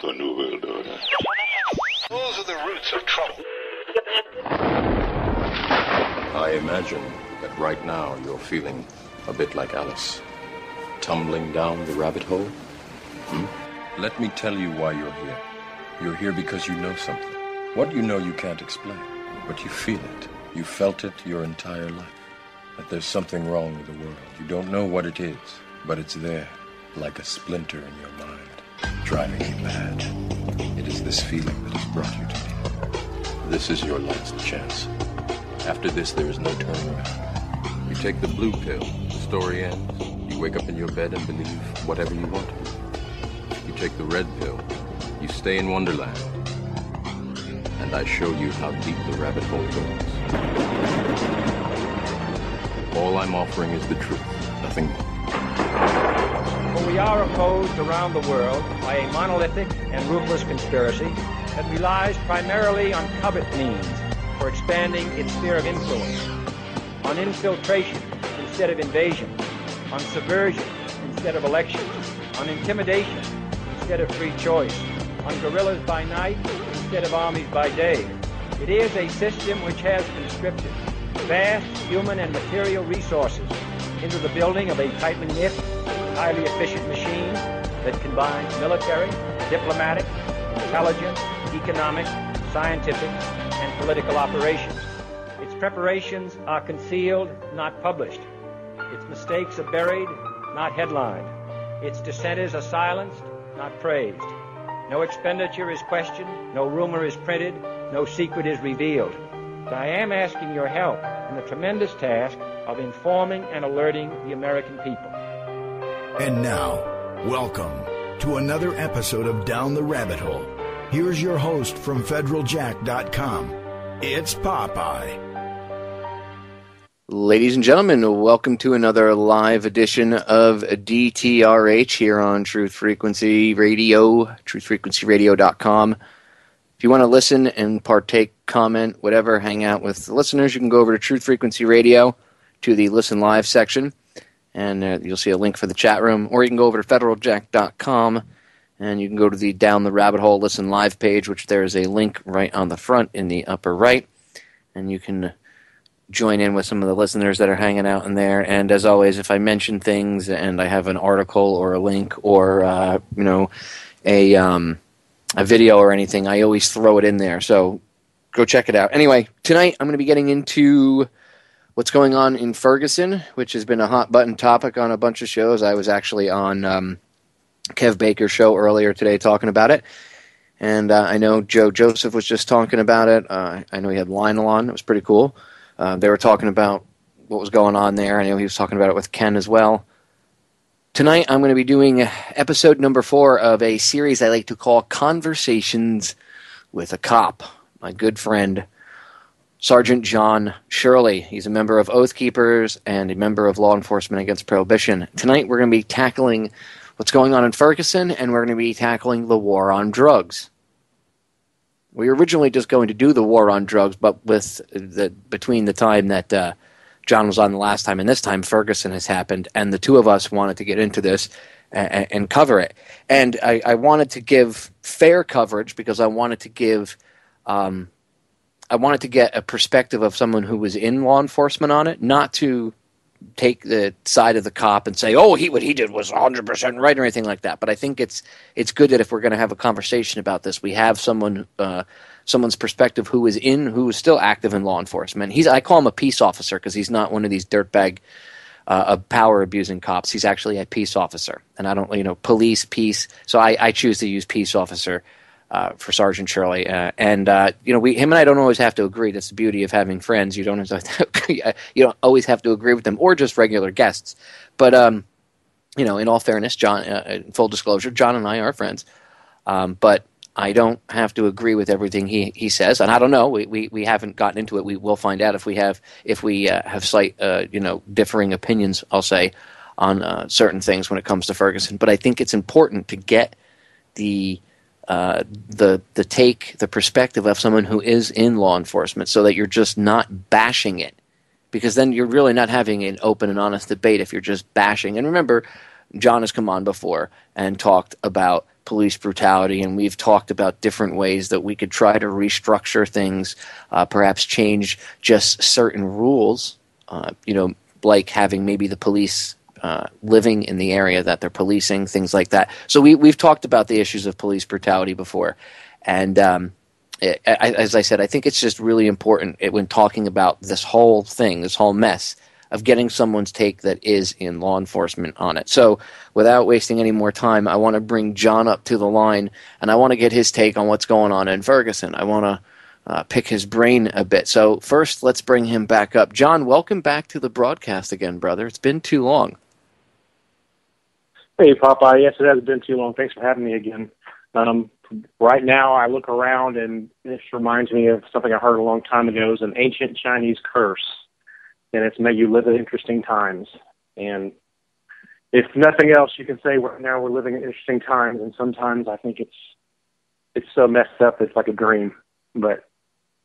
The New World Order. Those are the roots of trouble. I imagine that right now you're feeling a bit like Alice, tumbling down the rabbit hole. Let me tell you why you're here. You're here because you know something. What you know you can't explain, but you feel it. You felt it your entire life. That there's something wrong with the world. You don't know what it is, but it's there, like a splinter in your mind, driving you mad. It is this feeling that has brought you to me. This is your last chance. After this, there is no turning around. You take the blue pill, the story ends. You wake up in your bed and believe whatever you want to. You take the red pill, you stay in Wonderland, and I show you how deep the rabbit hole goes. All I'm offering is the truth, nothing more. For we are opposed around the world by a monolithic and ruthless conspiracy that relies primarily on covert means for expanding its sphere of influence, on infiltration instead of invasion, on subversion instead of elections, on intimidation instead of free choice, on guerrillas by night instead of armies by day. It is a system which has conscripted vast human and material resources into the building of a tightly knit, highly efficient machine that combines military, diplomatic, intelligence, economic, scientific, and political operations. Its preparations are concealed, not published. Its mistakes are buried, not headlined. Its dissenters are silenced, not praised. No expenditure is questioned, no rumor is printed, no secret is revealed. But I am asking your help in the tremendous task of informing and alerting the American people. And now, welcome to another episode of Down the Rabbit Hole. Here's your host from federaljack.com. It's Popeye. Ladies and gentlemen, welcome to another live edition of DTRH here on Truth Frequency Radio, truthfrequencyradio.com. If you want to listen and partake, comment, whatever, hang out with the listeners, you can go over to Truth Frequency Radio to the Listen Live section, and you'll see a link for the chat room, or you can go over to federaljack.com, and you can go to the Down the Rabbit Hole Listen Live page, which there is a link right on the front in the upper right, and you can join in with some of the listeners that are hanging out in there. And as always, if I mention things and I have an article or a link or a video or anything, I always throw it in there. So go check it out. Anyway, tonight I'm going to be getting into what's going on in Ferguson, which has been a hot button topic on a bunch of shows. I was actually on Kev Baker's show earlier today talking about it. And I know Joe Joseph was just talking about it. I know he had Lionel on. It was pretty cool. They were talking about what was going on there. I know he was talking about it with Ken as well. Tonight I'm going to be doing episode number 4 of a series I like to call Conversations with a Cop. My good friend, Sergeant John Shirley. He's a member of Oath Keepers and a member of Law Enforcement Against Prohibition. Tonight we're going to be tackling what's going on in Ferguson, and we're going to be tackling the war on drugs. We were originally just going to do the war on drugs, but between the time that John was on the last time and this time, Ferguson has happened, and the two of us wanted to get into this and cover it. And I wanted to give fair coverage because I wanted to give I wanted to get a perspective of someone who was in law enforcement on it, not to take the side of the cop and say, oh, what he did was 100% right or anything like that. But I think it's good that if we're going to have a conversation about this, we have someone's perspective who is still active in law enforcement. I call him a peace officer because he's not one of these dirtbag power abusing cops. He's actually a peace officer, and I don't, police, peace. So I choose to use peace officer for Sergeant Shirley, him and I don't always have to agree. That's the beauty of having friends. You don't always have to agree with them, or just regular guests. But in all fairness, John, in full disclosure, John and I are friends. But I don't have to agree with everything he says, and I don't know. We haven't gotten into it. We will find out if we have slight differing opinions. I'll say on certain things when it comes to Ferguson. But I think it's important to get the perspective of someone who is in law enforcement, so that you're just not bashing it, because then you're really not having an open and honest debate if you're just bashing. And remember, John has come on before and talked about police brutality, and we've talked about different ways that we could try to restructure things, perhaps change just certain rules, like having maybe the police living in the area that they're policing, things like that. So we've talked about the issues of police brutality before, and as I said, I think it's just really important when talking about this whole thing, this whole mess, of getting someone's take that is in law enforcement on it. So without wasting any more time, I want to bring John up to the line, and I want to get his take on what's going on in Ferguson. I want to pick his brain a bit. So first, let's bring him back up. John, welcome back to the broadcast again, brother. It's been too long. Hey, Popeye. Yes, it has been too long. Thanks for having me again. Right now, I look around, and this reminds me of something I heard a long time ago. It was an ancient Chinese curse, and it's may you live in interesting times. And if nothing else, you can say right now we're living in interesting times, and sometimes I think it's so messed up it's like a dream, but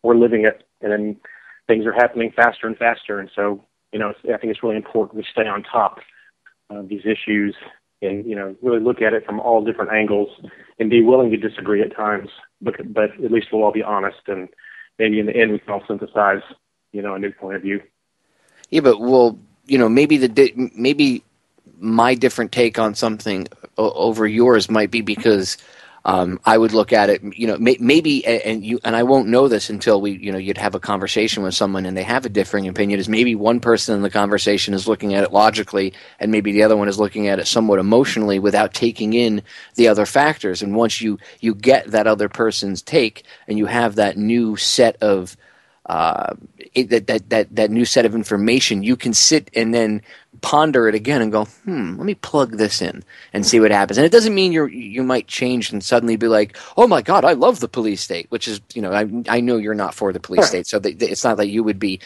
we're living it, and then things are happening faster and faster, and so, I think it's really important we stay on top of these issues and, really look at it from all different angles and be willing to disagree at times, but at least we'll all be honest, and maybe in the end we can all synthesize, a new point of view. Yeah, but maybe my different take on something over yours might be because I would look at it, maybe, and I won't know this until you'd have a conversation with someone and they have a differing opinion. Is maybe one person in the conversation is looking at it logically, and maybe the other one is looking at it somewhat emotionally without taking in the other factors. And once you get that other person's take, and you have that new set of that new set of information, you can sit and then ponder it again and go, let me plug this in and see what happens. And it doesn't mean you might change and suddenly be like, oh my God, I love the police state, which is, I know you're not for the police state, so it's not that you would be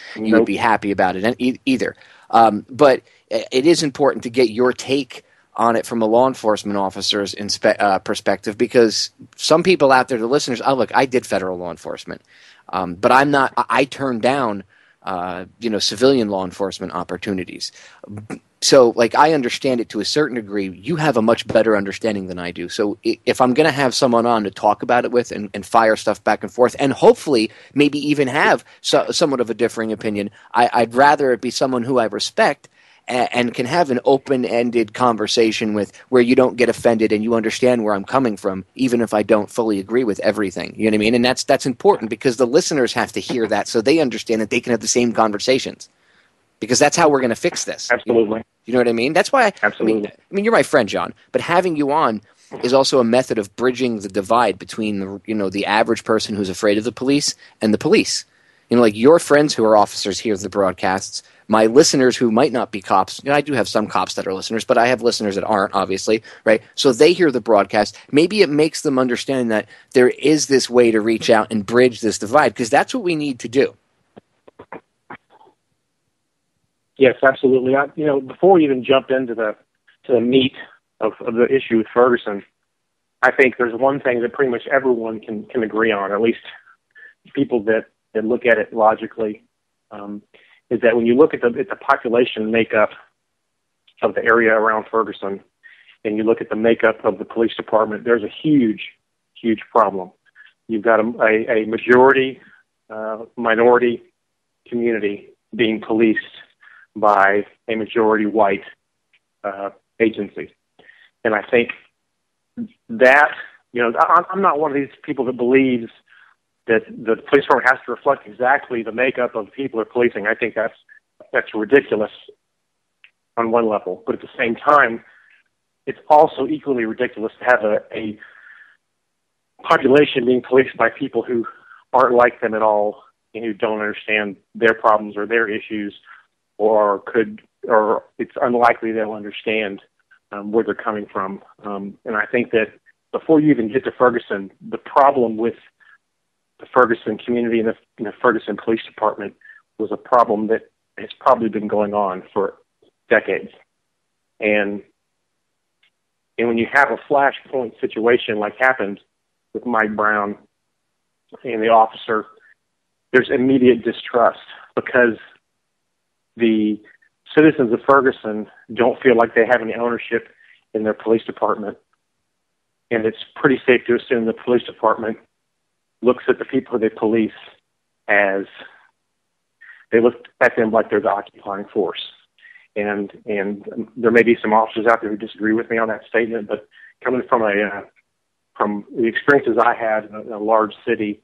happy about it either. But it is important to get your take on it from a law enforcement officer's perspective, because some people out there, the listeners, look, I did federal law enforcement, but I turned down civilian law enforcement opportunities. So, I understand it to a certain degree. You have a much better understanding than I do. So if I'm going to have someone on to talk about it with and fire stuff back and forth, and hopefully maybe even have somewhat of a differing opinion, I'd rather it be someone who I respect and can have an open-ended conversation with, where you don't get offended and you understand where I'm coming from, even if I don't fully agree with everything. You know what I mean? And that's important, because the listeners have to hear that so they understand that they can have the same conversations, because that's how we're going to fix this. Absolutely. You know what I mean? That's why. Absolutely. I mean, you're my friend, John, but having you on is also a method of bridging the divide between the average person who's afraid of the police and the police. Your friends who are officers hear the broadcasts. My listeners who might not be cops, I do have some cops that are listeners, but I have listeners that aren't, obviously, right? So they hear the broadcast. Maybe it makes them understand that there is this way to reach out and bridge this divide, because that's what we need to do. Yes, absolutely. Before we even jump into the meat of the issue with Ferguson, I think there's one thing that pretty much everyone can agree on, at least people that look at it logically, is that when you look at the population makeup of the area around Ferguson, and you look at the makeup of the police department, there's a huge, huge problem. You've got a majority minority community being policed by a majority white agency. And I think that, I'm not one of these people that believes that the police department has to reflect exactly the makeup of the people they're policing. I think that's ridiculous on one level. But at the same time, it's also equally ridiculous to have a population being policed by people who aren't like them at all and who don't understand their problems or their issues, or it's unlikely they'll understand where they're coming from. And I think that before you even get to Ferguson, the problem with the Ferguson community and the Ferguson Police Department was a problem that has probably been going on for decades. And when you have a flashpoint situation like happened with Mike Brown and the officer, there's immediate distrust, because the citizens of Ferguson don't feel like they have any ownership in their police department. and it's pretty safe to assume the police department looks at the people they police as they look at them like they're the occupying force. And there may be some officers out there who disagree with me on that statement, but coming from the experiences I had in a large city,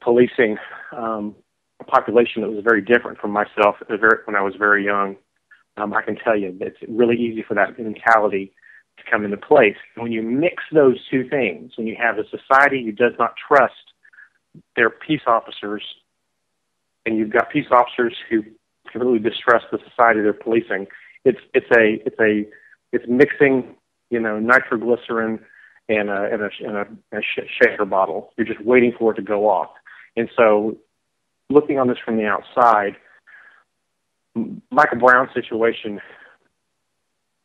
policing a population that was very different from myself when I was very young, I can tell you that it's really easy for that mentality to come into place. And when you mix those two things, when you have a society who does not trust their peace officers, and you've got peace officers who completely distrust the society they're policing, it's mixing, nitroglycerin and a shaker bottle. You're just waiting for it to go off. And so, looking on this from the outside, Michael Brown's situation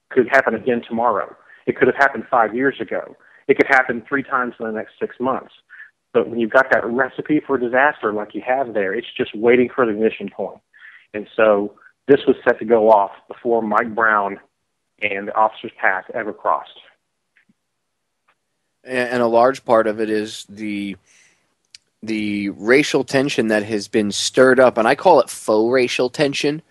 could happen again tomorrow. It could have happened 5 years ago. It could happen 3 times in the next 6 months. But when you've got that recipe for disaster like you have there, it's just waiting for the ignition point. And so this was set to go off before Mike Brown and the officer's path ever crossed. And a large part of it is the racial tension that has been stirred up, and I call it faux racial tension,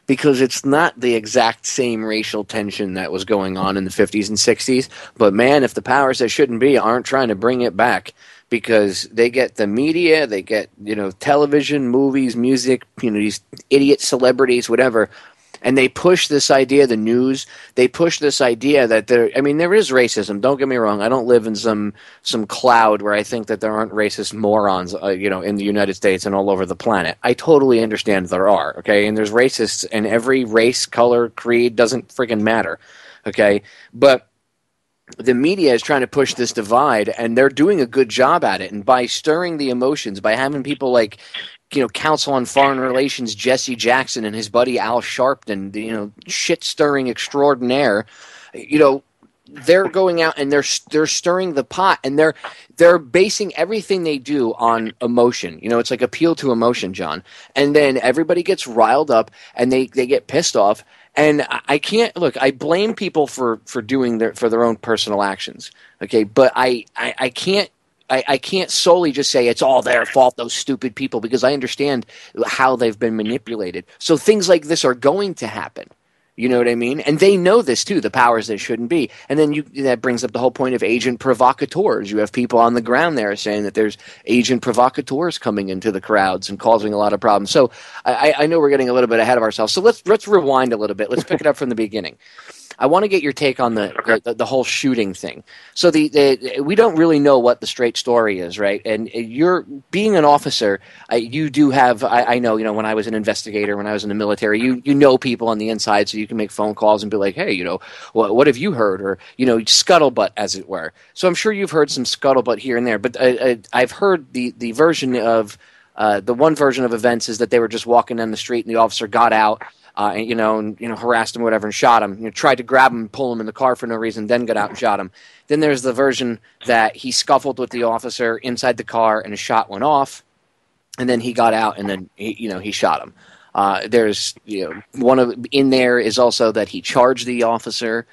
because it's not the exact same racial tension that was going on in the 50s and 60s. But man, if the powers that shouldn't be aren't trying to bring it back, because they get the media, they get, television, movies, music, these idiot celebrities, whatever, and they push this idea, the news, they push this idea that there is racism. Don't get me wrong. I don't live in some cloud where I think that there aren't racist morons, in the United States and all over the planet. I totally understand there are, okay? And there's racists in every race, color, creed, doesn't freaking matter, okay? But the media is trying to push this divide, and they're doing a good job at it. And by stirring the emotions, by having people like, Counsel on Foreign Relations Jesse Jackson and his buddy Al Sharpton, shit-stirring extraordinaire, they're going out and they're stirring the pot, and they're basing everything they do on emotion. It's like appeal to emotion, John. And then everybody gets riled up and they get pissed off. And I can't look. I blame people for doing their own personal actions. Okay, but I can't. I can't solely just say it's all their fault, those stupid people, because I understand how they've been manipulated. So things like this are going to happen. You know what I mean? And they know this too, the powers that shouldn't be. And then that brings up the whole point of agent provocateurs. You have people on the ground there saying that there's agent provocateurs coming into the crowds and causing a lot of problems. So I know we're getting a little bit ahead of ourselves. So let's rewind a little bit. Let's pick it up from the beginning. I want to get your take on the whole shooting thing. So we don't really know what the straight story is, right? And you're being an officer. You do have. I know. When I was an investigator, when I was in the military, you know people on the inside, so you can make phone calls and be like, hey, what have you heard, or scuttlebutt, as it were. So I'm sure you've heard some scuttlebutt here and there, but I've heard the version of the one version of events is that they were just walking down the street and the officer got out. And harassed him, or whatever, and shot him. Tried to grab him and pull him in the car for no reason, then got out and shot him. Then there's the version that he scuffled with the officer inside the car, and a shot went off, and then he got out, and then he shot him. There's in there is also that he charged the officer.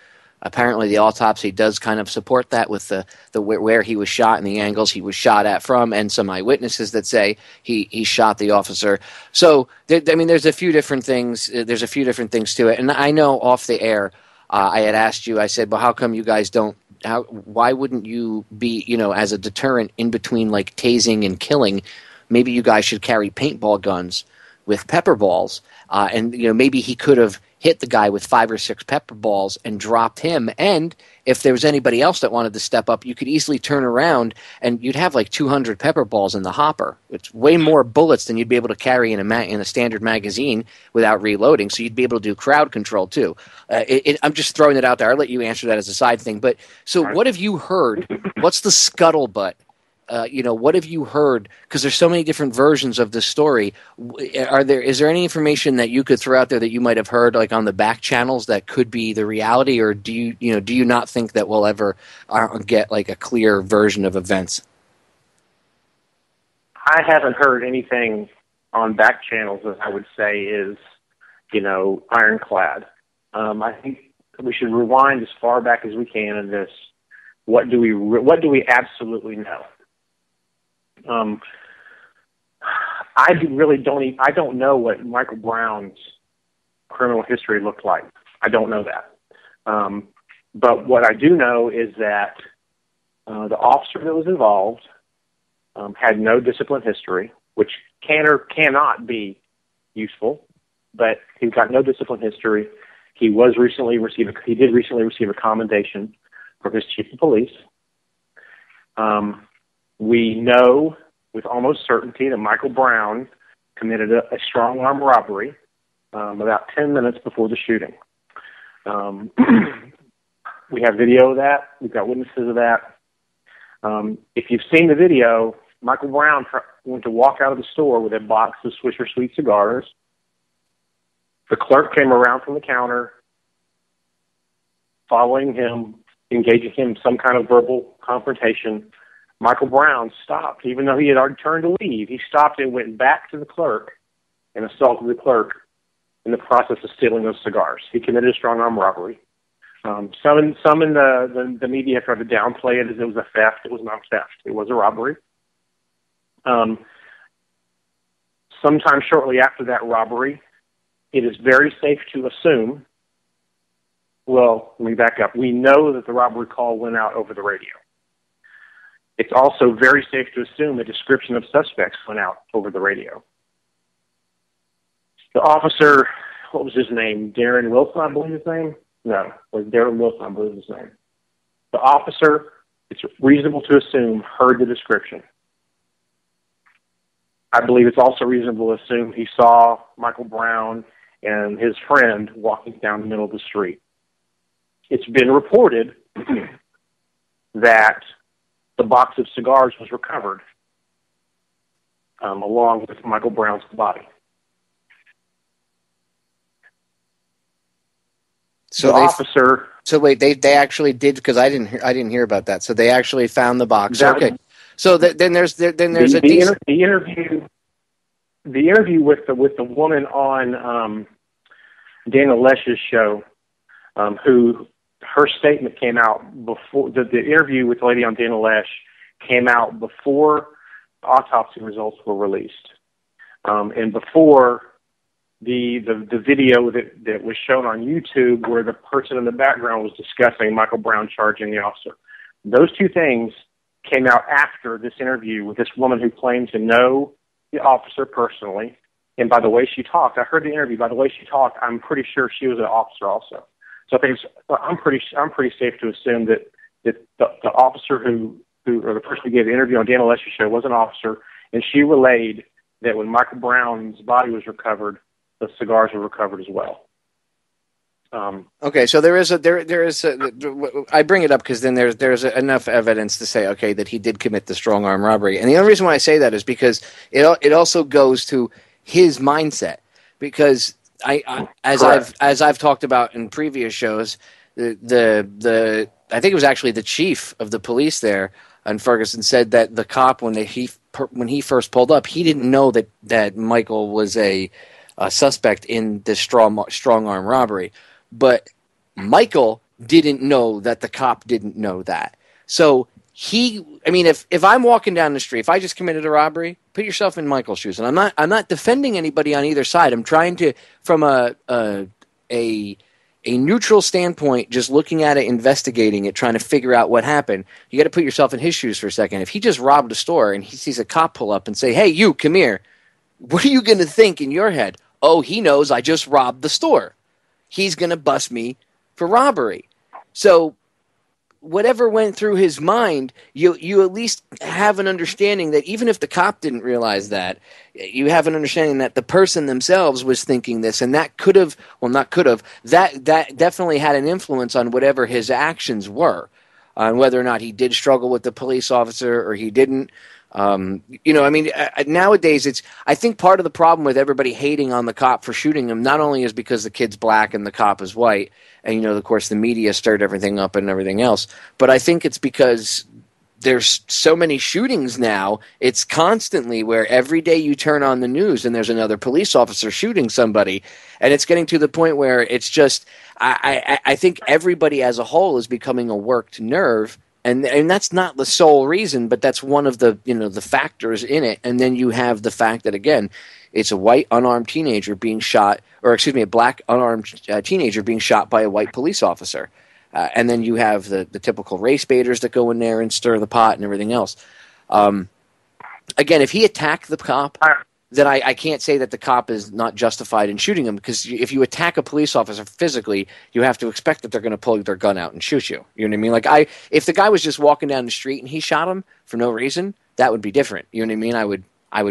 Apparently, the autopsy does kind of support that with the where he was shot and the angles he was shot at from, and some eyewitnesses that say he shot the officer. So, there's a few different things. There's a few different things to it. And I know off the air, I had asked you. I said, "Well, how come you guys don't? Why wouldn't you be, as a deterrent in between like tasing and killing? Maybe you guys should carry paintball guns with pepper balls, and maybe he could have hit the guy with 5 or 6 pepper balls and dropped him. And if there was anybody else that wanted to step up, you could easily turn around and you'd have like 200 pepper balls in the hopper. It's way more bullets than you'd be able to carry in a standard magazine without reloading. So you'd be able to do crowd control too. I'm just throwing it out there. I'll let you answer that as a side thing. But so what have you heard? What's the scuttlebutt? What have you heard? Because there's so many different versions of this story. Is there any information that you could throw out there that you might have heard, like on the back channels, that could be the reality, or do you not think that we'll ever get like a clear version of events? I haven't heard anything on back channels that I would say is, ironclad. I think we should rewind as far back as we can in this, What do we absolutely know? I don't know what Michael Brown's criminal history looked like. I don't know that. But what I do know is that the officer that was involved had no discipline history, which can or cannot be useful, but he's got no discipline history. He did recently receive a commendation from his chief of police. We know with almost certainty that Michael Brown committed a strong-arm robbery about 10 minutes before the shooting. We have video of that. We've got witnesses of that. If you've seen the video, Michael Brown went to walk out of the store with a box of Swisher Sweet cigars. The clerk came around from the counter, following him, engaging him in some kind of verbal confrontation. Michael Brown stopped, even though he had already turned to leave. He stopped and went back to the clerk and assaulted the clerk in the process of stealing those cigars. He committed a strong-arm robbery. Some in the media tried to downplay it as it was a theft. It was not theft. It was a robbery. Sometime shortly after that robbery, it is very safe to assume, well, let me back up. We know that the robbery call went out over the radio. It's also very safe to assume a description of suspects went out over the radio. The officer, what was his name? Darren Wilson, I believe his name? No, it was Darren Wilson, I believe his name. The officer, it's reasonable to assume, heard the description. I believe it's also reasonable to assume he saw Michael Brown and his friend walking down the middle of the street. It's been reported that the box of cigars was recovered along with Michael Brown's body. So wait, they actually did, because I didn't hear about that. So they actually found the box. Okay. So then there's the interview with the woman on Daniel Lesch's show, who her statement came out before the interview with the lady on Daniel Lesch came out before the autopsy results were released, and before the video that was shown on YouTube, where the person in the background was discussing Michael Brown charging the officer. Those two things came out after this interview with this woman who claimed to know the officer personally. And by the way she talked, I heard the interview. By the way she talked, I'm pretty sure she was an officer also. So I'm pretty safe to assume that the officer who or the person who gave the interview on Daniel Lesch's show was an officer, and she relayed that when Michael Brown's body was recovered, the cigars were recovered as well. Okay, so there is I bring it up because then there's enough evidence to say, okay, that he did commit the strong arm robbery. And the only reason why I say that is because it also goes to his mindset. Because as I've talked about in previous shows, the I think it was actually the chief of the police there in Ferguson said that the cop when he first pulled up, he didn't know that Michael was a suspect in this strong arm robbery. But Michael didn't know that the cop didn't know that. So if I'm walking down the street, if I just committed a robbery, put yourself in Michael's shoes. And I'm not defending anybody on either side. I'm trying to, from a neutral standpoint, just looking at it, investigating it, trying to figure out what happened. You got to put yourself in his shoes for a second. If he just robbed a store and he sees a cop pull up and say, "Hey, you, come here," what are you going to think in your head? Oh, he knows I just robbed the store. He's going to bust me for robbery. So whatever went through his mind, you at least have an understanding that even if the cop didn't realize that, you have an understanding that the person themselves was thinking this, and that that definitely had an influence on whatever his actions were, on whether or not he did struggle with the police officer or he didn't. Nowadays I think part of the problem with everybody hating on the cop for shooting him not only is because the kid's black and the cop is white, and of course the media stirred everything up and everything else, but I think it's because there's so many shootings now. It's constantly where every day you turn on the news and there's another police officer shooting somebody, and it's getting to the point where it's just I think everybody as a whole is becoming a worked nerve And that's not the sole reason, but that's one of the the factors in it. And then you have the fact that, again, it's a white unarmed teenager being shot, or excuse me, a black unarmed teenager being shot by a white police officer. And then you have the typical race baiters that go in there and stir the pot and everything else. Again, if he attacked the cop, then I can't say that the cop is not justified in shooting him, because if you attack a police officer physically, you have to expect that they're going to pull their gun out and shoot you. You know what I mean? If the guy was just walking down the street and he shot him for no reason, that would be different. You know what I mean? I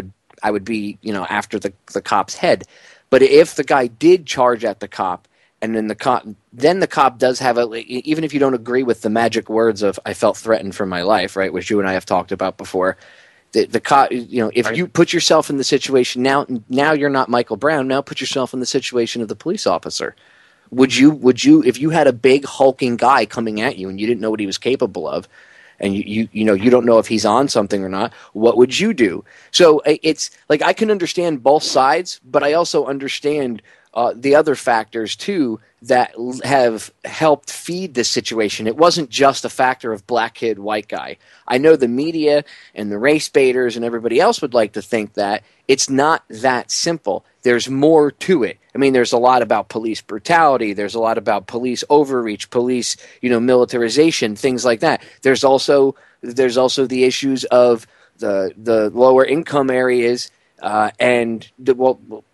would be after the cop's head. But if the guy did charge at the cop, and then the cop does have even if you don't agree with the magic words of "I felt threatened for my life," right, which you and I have talked about before. The cop, if you put yourself in the situation now you're not Michael Brown. Now put yourself in the situation of the police officer. Would you, if you had a big hulking guy coming at you and you didn't know what he was capable of, and you don't know if he's on something or not, what would you do? So it's like, I can understand both sides, but I also understand the other factors too that have helped feed this situation. It wasn't just a factor of black kid, white guy. I know the media and the race baiters and everybody else would like to think that it's not that simple. There's more to it. I mean, there's a lot about police brutality. There's a lot about police overreach, police, militarization, things like that. There's also the issues of the lower income areas and the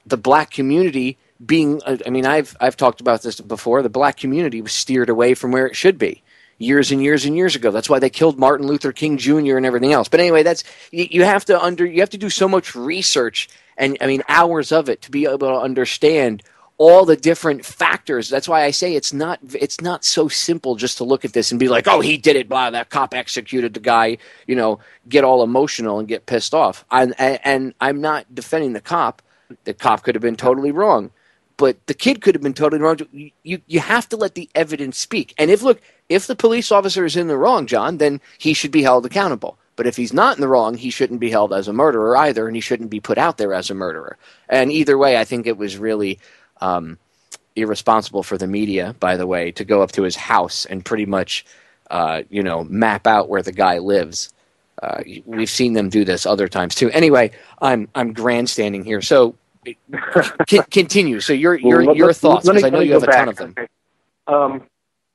black community being. I mean, I've talked about this before. The black community was steered away from where it should be years and years and years ago. That's why they killed Martin Luther King Jr. and everything else. But anyway, you have to do so much research and hours of it to be able to understand all the different factors. That's why I say it's not so simple just to look at this and be like, oh, he did it, blah, that cop executed the guy, get all emotional and get pissed off. And I'm not defending the cop. The cop could have been totally wrong, but the kid could have been totally wrong. You have to let the evidence speak. And if the police officer is in the wrong, John, then he should be held accountable. But if he's not in the wrong, he shouldn't be held as a murderer either, and he shouldn't be put out there as a murderer. And either way, I think it was really irresponsible for the media, by the way, to go up to his house and pretty much, map out where the guy lives. We've seen them do this other times too. Anyway, I'm grandstanding here. So continue. So your thoughts, because I know you have a ton of them. Okay.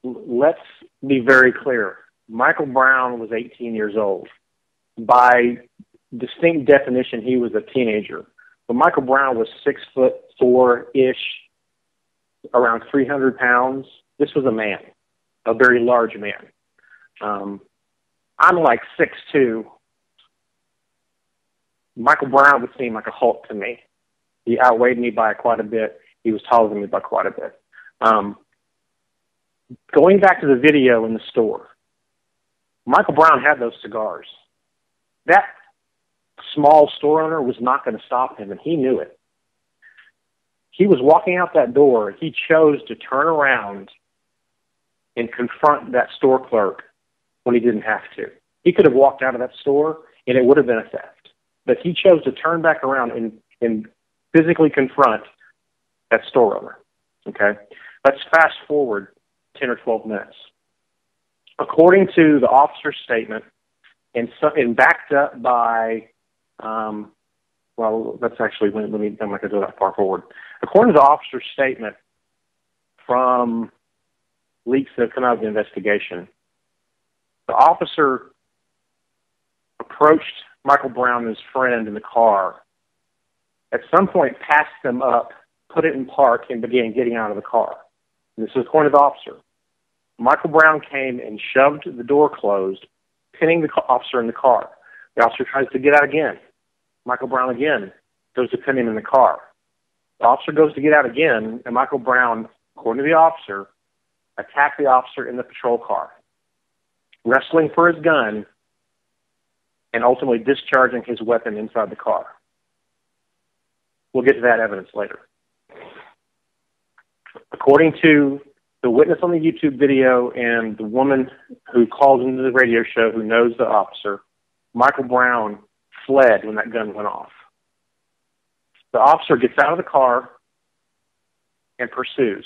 Let's be very clear. Michael Brown was 18 years old. By distinct definition, he was a teenager. But Michael Brown was 6'4" around 300 pounds. This was a man, a very large man. I'm like 6'2". Michael Brown would seem like a Hulk to me. He outweighed me by quite a bit. He was taller than me by quite a bit. Going back to the video in the store, Michael Brown had those cigars. That small store owner was not going to stop him, and he knew it. He was walking out that door, and he chose to turn around and confront that store clerk when he didn't have to. He could have walked out of that store, and it would have been a theft. But he chose to turn back around and physically confront that store owner. Okay? Let's fast forward 10 or 12 minutes. According to the officer's statement, and backed up by, that's actually, I'm not going to go that far forward. According to the officer's statement from leaks that have come out of the investigation, the officer approached Michael Brown and his friend in the car, at some point passed them up, put it in park, and began getting out of the car. And this is according to the officer. Michael Brown came and shoved the door closed, pinning the officer in the car. The officer tries to get out again. Michael Brown again goes to pin him in the car. The officer goes to get out again, and Michael Brown, according to the officer, attacked the officer in the patrol car, wrestling for his gun and ultimately discharging his weapon inside the car. We'll get to that evidence later. According to the witness on the YouTube video and the woman who called into the radio show who knows the officer, Michael Brown fled when that gun went off. The officer gets out of the car and pursues,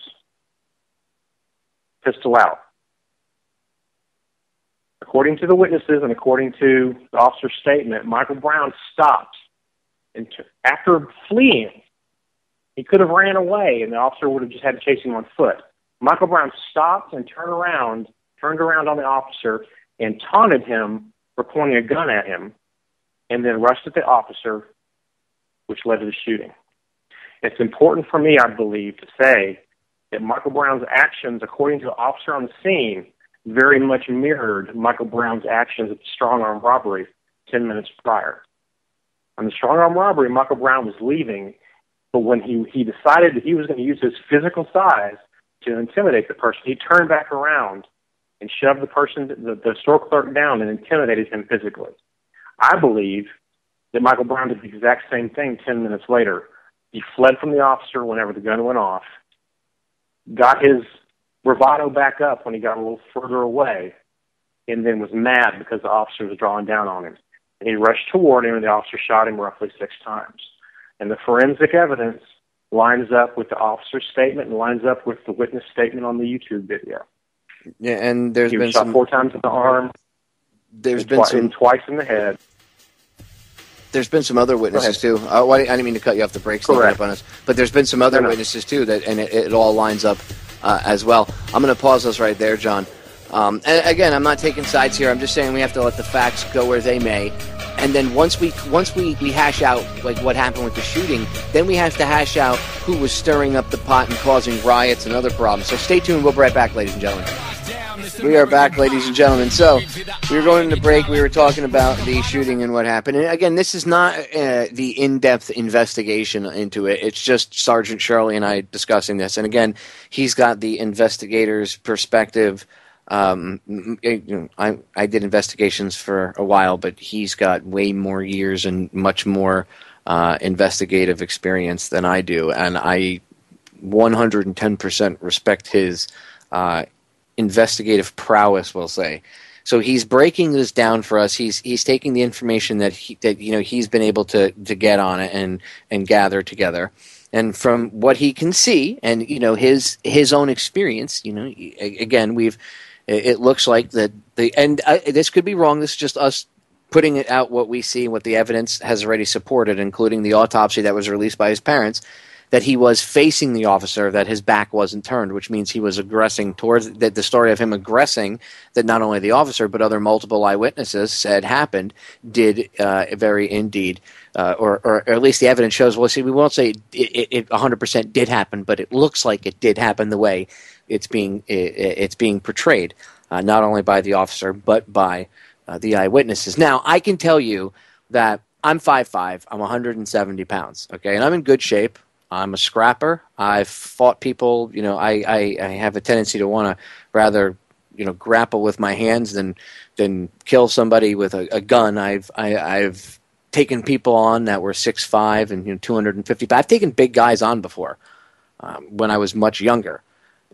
pistol out. According to the witnesses and according to the officer's statement, Michael Brown stopped. And after fleeing, he could have ran away, and the officer would have just had to chase him on foot. Michael Brown stopped and turned around on the officer and taunted him for pointing a gun at him, and then rushed at the officer, which led to the shooting. It's important for me, I believe, to say that Michael Brown's actions, according to the officer on the scene, very much mirrored Michael Brown's actions at the strong-arm robbery 10 minutes prior. On the strong-arm robbery, Michael Brown was leaving, but when he decided that he was going to use his physical size to intimidate the person, he turned back around and shoved the store clerk down and intimidated him physically. I believe that Michael Brown did the exact same thing 10 minutes later. He fled from the officer whenever the gun went off, got his bravado back up when he got a little further away, and then was mad because the officer was drawing down on him. And he rushed toward him, and the officer shot him roughly 6 times. And the forensic evidence lines up with the officer's statement and lines up with the witness statement on the YouTube video. Yeah, and there's he been was shot some 4 times in the arm. There's been some twice in the head. There's been some other witnesses too. I didn't mean to cut you off the break, sneaking up on us, but there's been some other witnesses too and it all lines up as well. I'm going to pause us right there, John. And again, I'm not taking sides here. I'm just saying we have to let the facts go where they may. And then once we hash out like what happened with the shooting, then we have to hash out who was stirring up the pot and causing riots and other problems. So stay tuned. We'll be right back, ladies and gentlemen. We are back, ladies and gentlemen. So we were going to break. We were talking about the shooting and what happened. And again, this is not the in-depth investigation into it. It's just Sergeant Shirley and I discussing this. And again, he's got the investigator's perspective. I did investigations for a while, but he's got way more years and much more investigative experience than I do, and I 110% respect his investigative prowess, we'll say. So he's breaking this down for us. He's taking the information that he's been able to get on it and gather together. And from what he can see, and his own experience, again, it looks like that this could be wrong. This is just us putting it out what we see and what the evidence has already supported, including the autopsy that was released by his parents, that he was facing the officer, that his back wasn't turned, which means he was aggressing towards that. The story of him aggressing that not only the officer but other multiple eyewitnesses said happened did very indeed, or at least the evidence shows. Well, see, we won't say it 100% did happen, but it looks like it did happen the way it's being portrayed, not only by the officer but by the eyewitnesses. Now, I can tell you that I'm 5'5", I'm 170 pounds, okay, and I'm in good shape. I'm a scrapper. I've fought people. I have a tendency to want to rather, grapple with my hands than kill somebody with a gun. I've taken people on that were 6'5" and 250 pounds. I've taken big guys on before when I was much younger.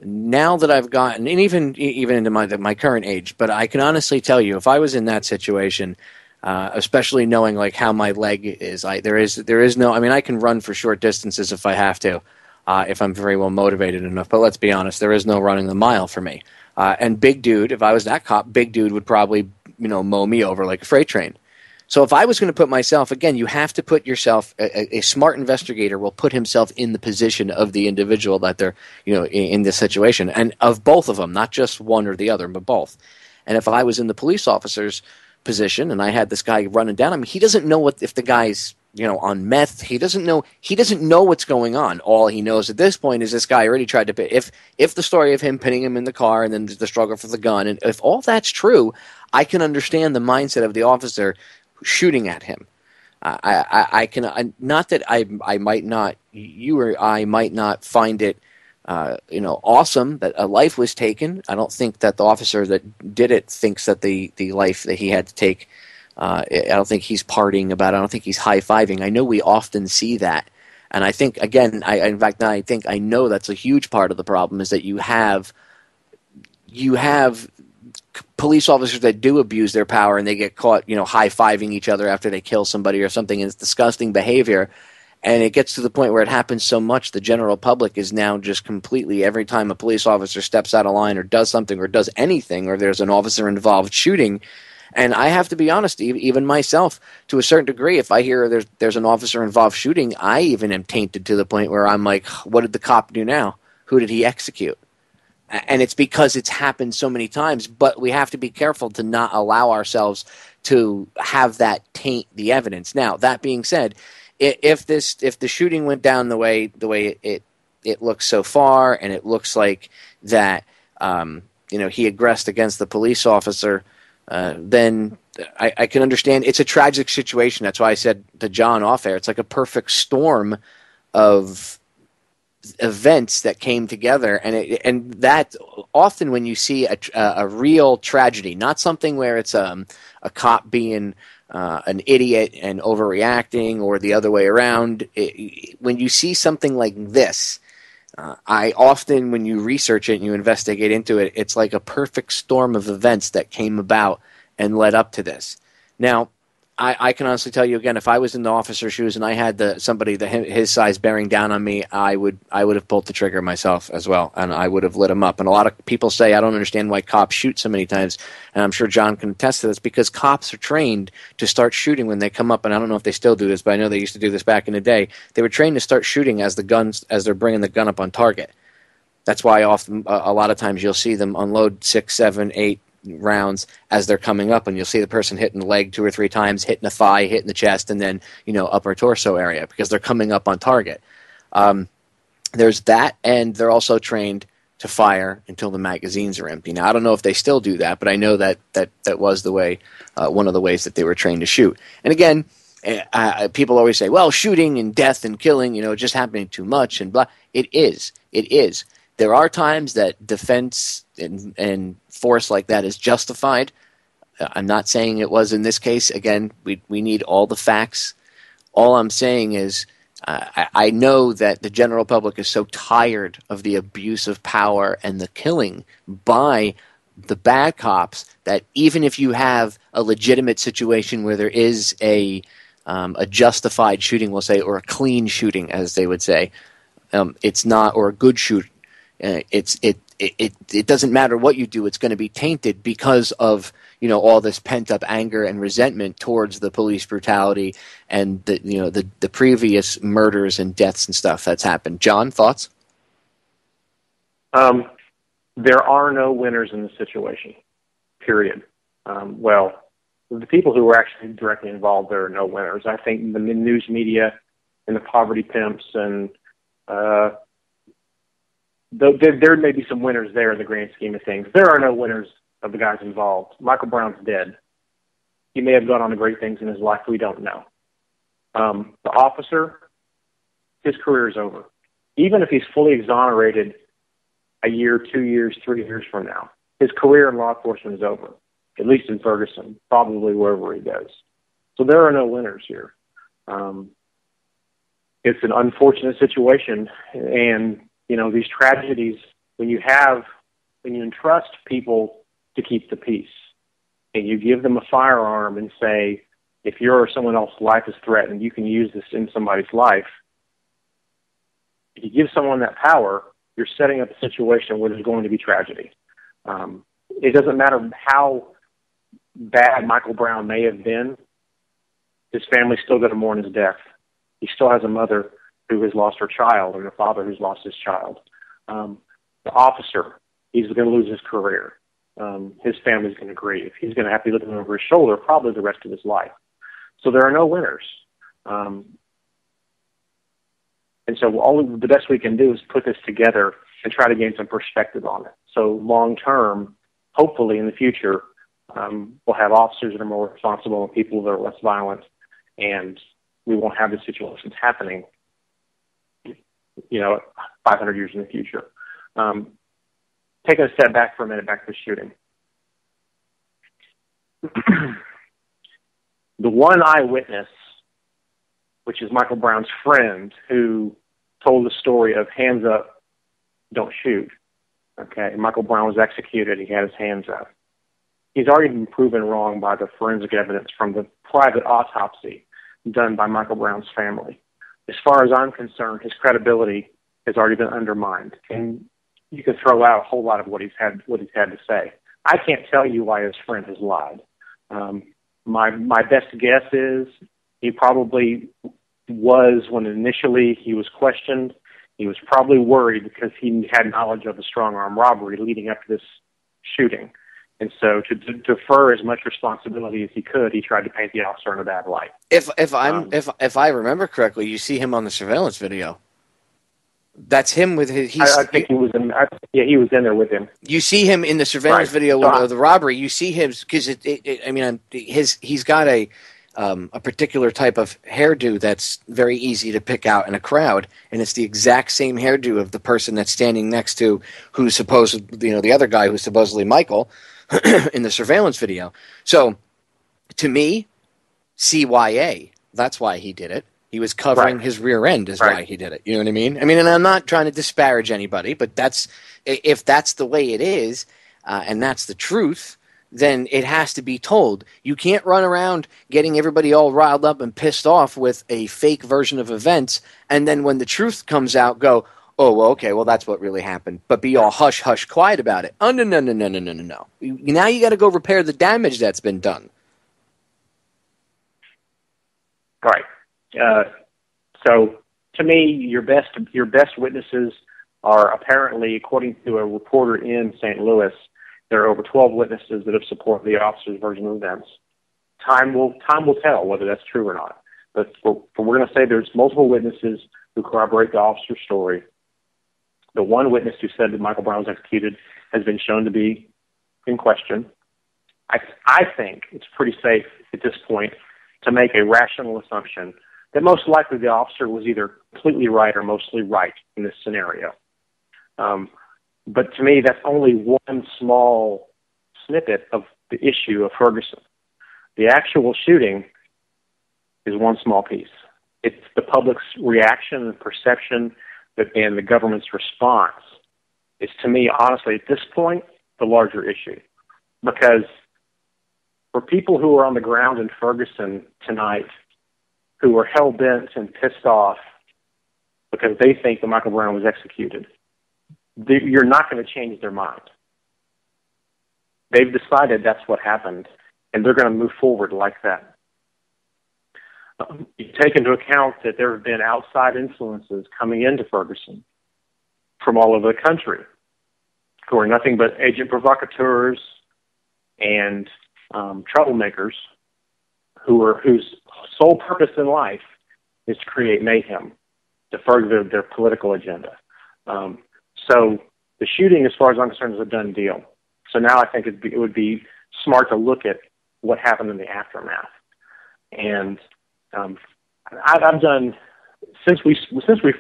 Now that I've gotten, and even into my current age, but I can honestly tell you, if I was in that situation, especially knowing like how my leg is, there is no. I mean, I can run for short distances if I have to, if I'm very well motivated enough. But let's be honest, there is no running the mile for me. And big dude, if I was that cop, big dude would probably mow me over like a freight train. So if I was going to put myself, again, you have to put yourself. A smart investigator will put himself in the position of the individual that they're in this situation, and of both of them, not just one or the other, but both. And if I was in the police officer's position and I had this guy running down, he doesn't know if the guy's on meth. He doesn't know what's going on. All he knows at this point is this guy already tried to if the story of him pinning him in the car and then the struggle for the gun, and if all that's true, I can understand the mindset of the officer shooting at him. I can not that I might not, you or I might not find it awesome that a life was taken. I don't think that the officer that did it thinks that the life that he had to take, I don't think he's partying about it. I don't think he's high-fiving. I know we often see that. And I think, again, I know that's a huge part of the problem is that you have police officers that do abuse their power and they get caught, high-fiving each other after they kill somebody or something, and it's disgusting behavior. And it gets to the point where it happens so much, the general public is now just completely, every time a police officer steps out of line or does something or does anything, or there's an officer-involved shooting. And I have to be honest, even myself, to a certain degree, if I hear there's an officer-involved shooting, I even am tainted to the point where I'm like, what did the cop do now? Who did he execute? And it's because it's happened so many times, but we have to be careful to not allow ourselves to have that taint the evidence. Now, that being said, if the shooting went down the way it looks so far, and it looks like that he aggressed against the police officer, then I can understand. It's a tragic situation. That's why I said to John off air, it's like a perfect storm of events that came together, and that often when you see a real tragedy, not something where it's a cop being an idiot and overreacting, or the other way around. When you see something like this, I often, when you research it and you investigate into it, it's like a perfect storm of events that came about and led up to this. Now, I can honestly tell you again, if I was in the officer's shoes and I had somebody his size bearing down on me, I would have pulled the trigger myself as well, and I would have lit him up. And a lot of people say, I don't understand why cops shoot so many times, and I'm sure John can attest to this, because cops are trained to start shooting when they come up, and I don't know if they still do this, but I know they used to do this back in the day. They were trained to start shooting as they're bringing the gun up on target. That's why often, a lot of times, you'll see them unload 6, 7, 8 rounds as they're coming up, and you'll see the person hitting the leg 2 or 3 times, hitting the thigh, hitting the chest, and then upper torso area, because they're coming up on target. There's that, and they're also trained to fire until the magazines are empty. Now, I don't know if they still do that, but I know that was the way, one of the ways that they were trained to shoot. And again, people always say, well, shooting and death and killing, just happening too much and blah. It is. There are times that defense and force like that is justified. I'm not saying it was in this case. Again, we need all the facts. All I'm saying is I know that the general public is so tired of the abuse of power and the killing by the bad cops that even if you have a legitimate situation where there is a justified shooting, we'll say, or a clean shooting, as they would say, it's not, or a good shooting. It doesn't matter what you do; it's going to be tainted because of all this pent up anger and resentment towards the police brutality and the previous murders and deaths and stuff that's happened. John, thoughts? There are no winners in this situation. Period. Well, the people who were actually directly involved, there are no winners. I think the news media and the poverty pimps and there may be some winners there in the grand scheme of things. There are no winners of the guys involved. Michael Brown's dead. He may have gone on to great things in his life. We don't know. The officer, his career is over. Even if he's fully exonerated a year, 2 years, 3 years from now, his career in law enforcement is over, at least in Ferguson, probably wherever he goes. So there are no winners here. It's an unfortunate situation, and these tragedies, when you entrust people to keep the peace, and you give them a firearm and say, if your or someone else's life is threatened, you can use this in somebody's life. If you give someone that power, you're setting up a situation where there's going to be tragedy. It doesn't matter how bad Michael Brown may have been, his family's still going to mourn his death. He still has a mother who has lost her child and a father who's lost his child. The officer, he's going to lose his career. His family's going to grieve. He's going to have to be looking over his shoulder probably the rest of his life. So there are no winners. And so the best we can do is put this together and try to gain some perspective on it. So long term, hopefully in the future, we'll have officers that are more responsible and people that are less violent, and we won't have the situations happening 500 years in the future. Taking a step back for a minute, back to the shooting. The one eyewitness, which is Michael Brown's friend, who told the story of hands up, don't shoot. Okay, Michael Brown was executed. He had his hands up. He's already been proven wrong by the forensic evidence from the private autopsy done by Michael Brown's family. as far as I'm concerned, his credibility has already been undermined, and you can throw out a whole lot of what he's had to say. I can't tell you why his friend has lied. My best guess is he probably was, when initially he was questioned, he was probably worried because he had knowledge of the strong-arm robbery leading up to this shooting. And so to defer as much responsibility as he could, he tried to paint the officer in a bad light. If I remember correctly, you see him on the surveillance video. That's him with his. I think he was in. He was in there with him. You see him in the surveillance video of the robbery. You see him because he's got a particular type of hairdo that's very easy to pick out in a crowd, and it's the exact same hairdo of the person that's standing next to who's the other guy who's supposedly Michael in the surveillance video. So, to me, CYA. That's why he did it. He was covering his rear end is why he did it. You know what I mean? I mean, and I'm not trying to disparage anybody, but if that's the way it is, and that's the truth, then it has to be told. You can't run around getting everybody all riled up and pissed off with a fake version of events, and then when the truth comes out, go, oh, well, okay, well, that's what really happened, but be all hush, hush, quiet about it. Oh, no. Now you got to go repair the damage that's been done. Right. So, to me, your best witnesses are apparently, according to a reporter in St. Louis, there are over 12 witnesses that have supported the officer's version of events. Time will tell whether that's true or not. But we're going to say there's multiple witnesses who corroborate the officer's story. The one witness who said that Michael Brown was executed has been shown to be in question. I think it's pretty safe at this point to make a rational assumption that most likely the officer was either completely right or mostly right in this scenario. But to me, that's only one small snippet of the issue of Ferguson. The actual shooting is one small piece. It's the public's reaction and perception and the government's response is, to me, honestly, at this point, the larger issue. Because for people who are on the ground in Ferguson tonight who are hell-bent and pissed off because they think that Michael Brown was executed, you're not going to change their mind. They've decided that's what happened, and they're going to move forward like that. You take into account that there have been outside influences coming into Ferguson from all over the country who are nothing but agent provocateurs and troublemakers whose sole purpose in life is to create mayhem, to further their political agenda. So the shooting, as far as I'm concerned, is a done deal. So now I think it would be smart to look at what happened in the aftermath. And I've done, since we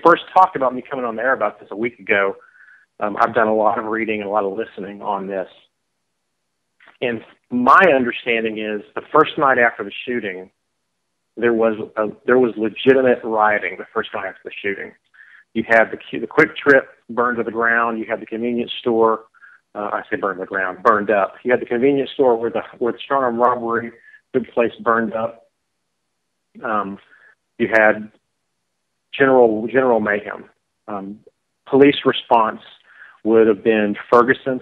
first talked about me coming on the air about this a week ago, I've done a lot of reading and a lot of listening on this. And my understanding is the first night after the shooting, there was legitimate rioting the first night after the shooting. You had the Quick Trip burned to the ground. You had the convenience store. I say burned to the ground, burned up. You had the convenience store where the strong-arm robbery took place burned up. You had general mayhem. Police response would have been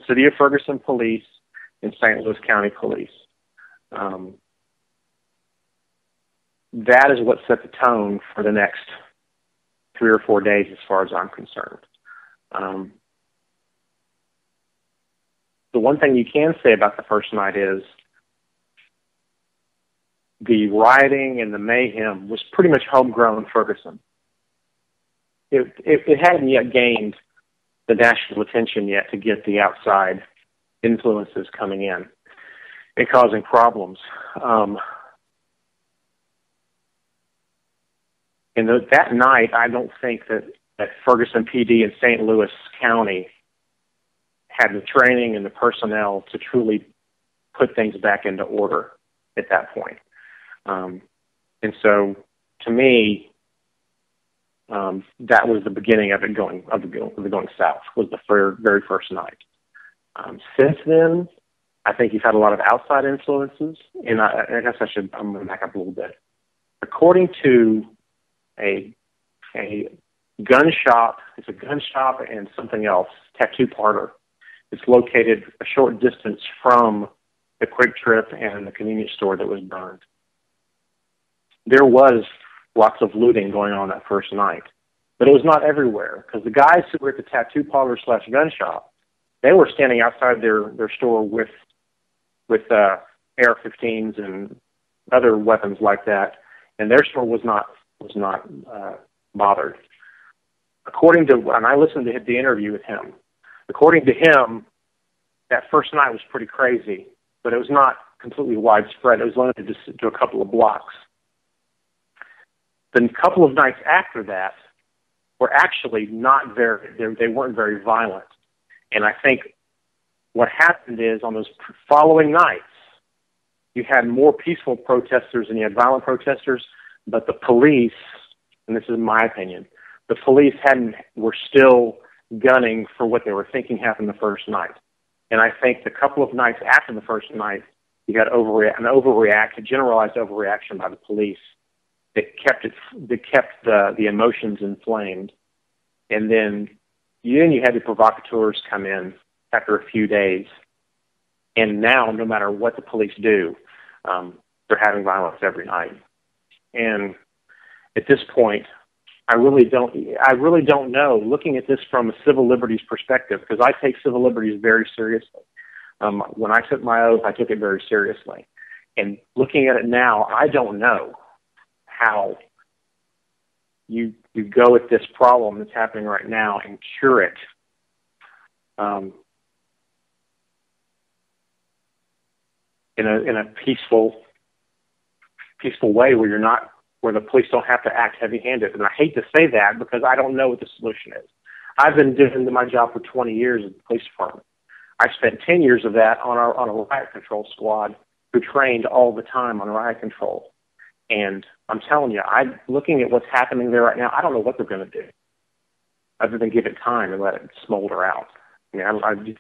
City of Ferguson Police and St. Louis County Police. That is what set the tone for the next 3 or 4 days as far as I'm concerned. The one thing you can say about the first night is the rioting and the mayhem was pretty much homegrown Ferguson. It hadn't yet gained the national attention yet to get the outside influences coming in and causing problems. And that night, I don't think that Ferguson PD and St. Louis County had the training and the personnel to truly put things back into order at that point. And so, to me, that was the beginning of it going south. Was the very first night. Since then, I think you've had a lot of outside influences, and I guess I'm going to back up a little bit. According to a a gun shop. It's a gun shop and something else, tattoo parlor. It's located a short distance from the Quick Trip and the convenience store that was burned. There was lots of looting going on that first night, but it was not everywhere, because the guys who were at the tattoo parlor / gun shop, they were standing outside their store with AR-15s and other weapons like that, and their store was not bothered. According to, and I listened to the interview with him, according to him, that first night was pretty crazy, but it was not completely widespread. It was limited to a couple of blocks. The couple of nights after that were actually not they weren't very violent. And I think what happened is, on those following nights, you had more peaceful protesters than you had violent protesters, but the police, and this is my opinion, the police were still gunning for what they were thinking happened the first night. And I think the couple of nights after the first night, you got a generalized overreaction by the police that kept the emotions inflamed. And then you had the provocateurs come in after a few days. And now, no matter what the police do, they're having violence every night. And at this point, I really don't know. Looking at this from a civil liberties perspective, because I take civil liberties very seriously. When I took my oath, I took it very seriously. And looking at it now, I don't know how you go at this problem that's happening right now and cure it. In a peaceful way where the police don't have to act heavy-handed. And I hate to say that because I don't know what the solution is. I've been doing my job for 20 years at the police department. I spent 10 years of that on a riot control squad who trained all the time on riot control. And I'm telling you, I'm looking at what's happening there right now. I don't know what they're going to do other than give it time and let it smolder out. I mean,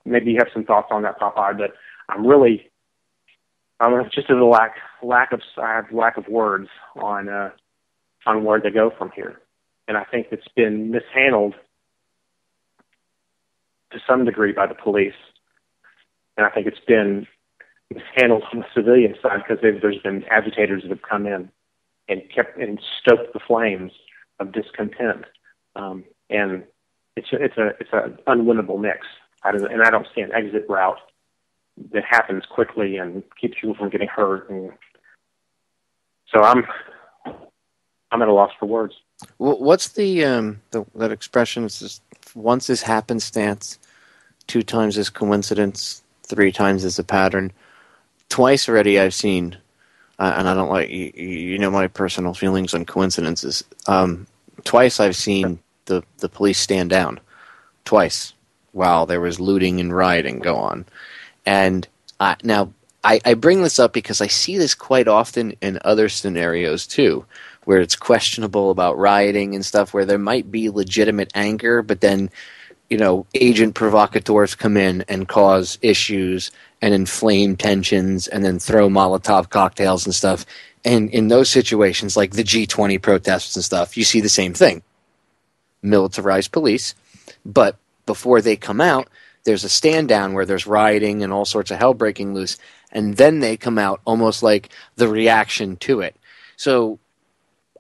maybe you have some thoughts on that, Popeye, but I'm just at a lack of words on where to go from here. And I think it's been mishandled to some degree by the police. And I think it's been mishandled on the civilian side because there's been agitators that have come in and stoked the flames of discontent. And it's an unwinnable mix. And I don't see an exit route that happens quickly and keeps people from getting hurt. And so I'm at a loss for words. What's that expression? It's just, once is happenstance, 2 times is coincidence, 3 times is a pattern. Twice already I've seen, and I don't like, you know my personal feelings on coincidences. Twice I've seen the police stand down. Twice, while there was looting and rioting go on. And now I bring this up because I see this quite often in other scenarios too, where it's questionable about rioting and stuff, where there might be legitimate anger, but then, agent provocateurs come in and cause issues and inflame tensions and then throw Molotov cocktails and stuff. And in those situations, like the G20 protests and stuff, you see the same thing. Militarized police, but before they come out, there's a stand down where there's rioting and all sorts of hell breaking loose, and then they come out almost like the reaction to it. So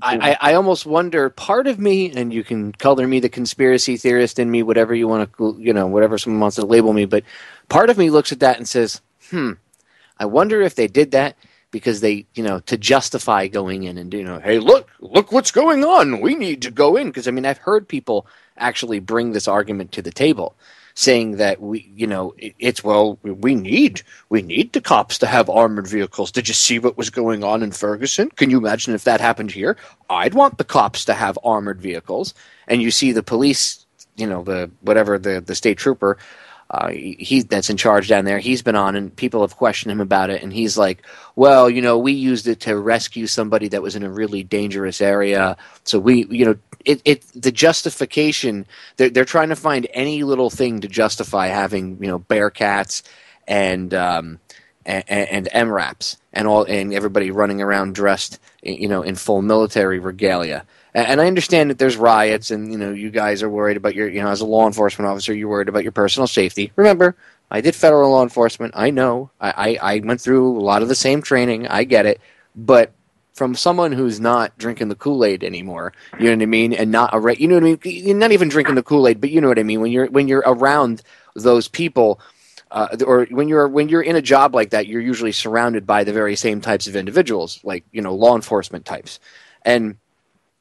I almost wonder, part of me, and you can color me the conspiracy theorist in me, whatever you want to, whatever someone wants to label me, but part of me looks at that and says, I wonder if they did that because they, to justify going in and, hey, look what's going on. We need to go in. Because, I've heard people actually bring this argument to the table, saying that we need the cops to have armored vehicles. Did you see what was going on in Ferguson? Can you imagine if that happened here? I'd want the cops to have armored vehicles. And you see the police, the state trooper, that's in charge down there, he's been on, and people have questioned him about it, and he's like, well, we used it to rescue somebody that was in a really dangerous area. So the justification, they're trying to find any little thing to justify having, Bearcats and MRAPs. and everybody running around dressed, in full military regalia. And I understand that there's riots, and you guys are worried about your, as a law enforcement officer, you're worried about your personal safety. Remember, I did federal law enforcement. I know. I went through a lot of the same training. I get it. But from someone who's not drinking the Kool-Aid anymore, you know what I mean, and not you know what I mean. You're not even drinking the Kool-Aid, but you know what I mean. When you're around those people, or when you're in a job like that, you're usually surrounded by the very same types of individuals, like law enforcement types, and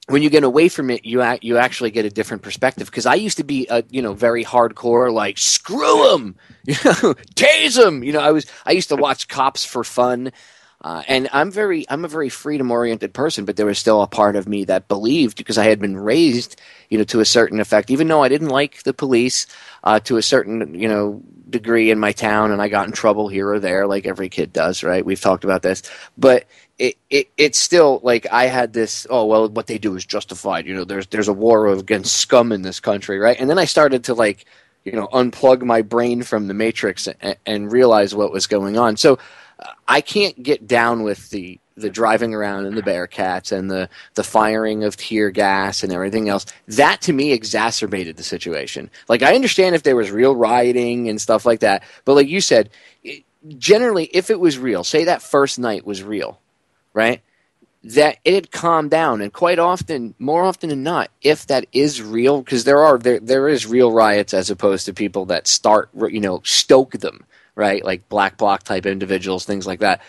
when you get away from it, you actually get a different perspective. Because I used to be very hardcore, like screw them, tase them. I used to watch cops for fun. And I'm a very freedom oriented person, but there was still a part of me that believed, because I had been raised, to a certain effect, even though I didn't like the police, to a certain, degree in my town, and I got in trouble here or there, like every kid does, right? We've talked about this, but it's still like I had this, oh, well, what they do is justified. There's a war against scum in this country, right? And then I started to unplug my brain from the matrix and realize what was going on. So I can't get down with the driving around in the Bearcats and the firing of tear gas and everything else. That, to me, exacerbated the situation. Like, I understand if there was real rioting and stuff like that, but like you said, generally, if it was real, say that first night was real, right, that it had calmed down. And quite often, more often than not, if that is real, because there is real riots as opposed to people that stoke them, right, like black bloc type individuals, things like that.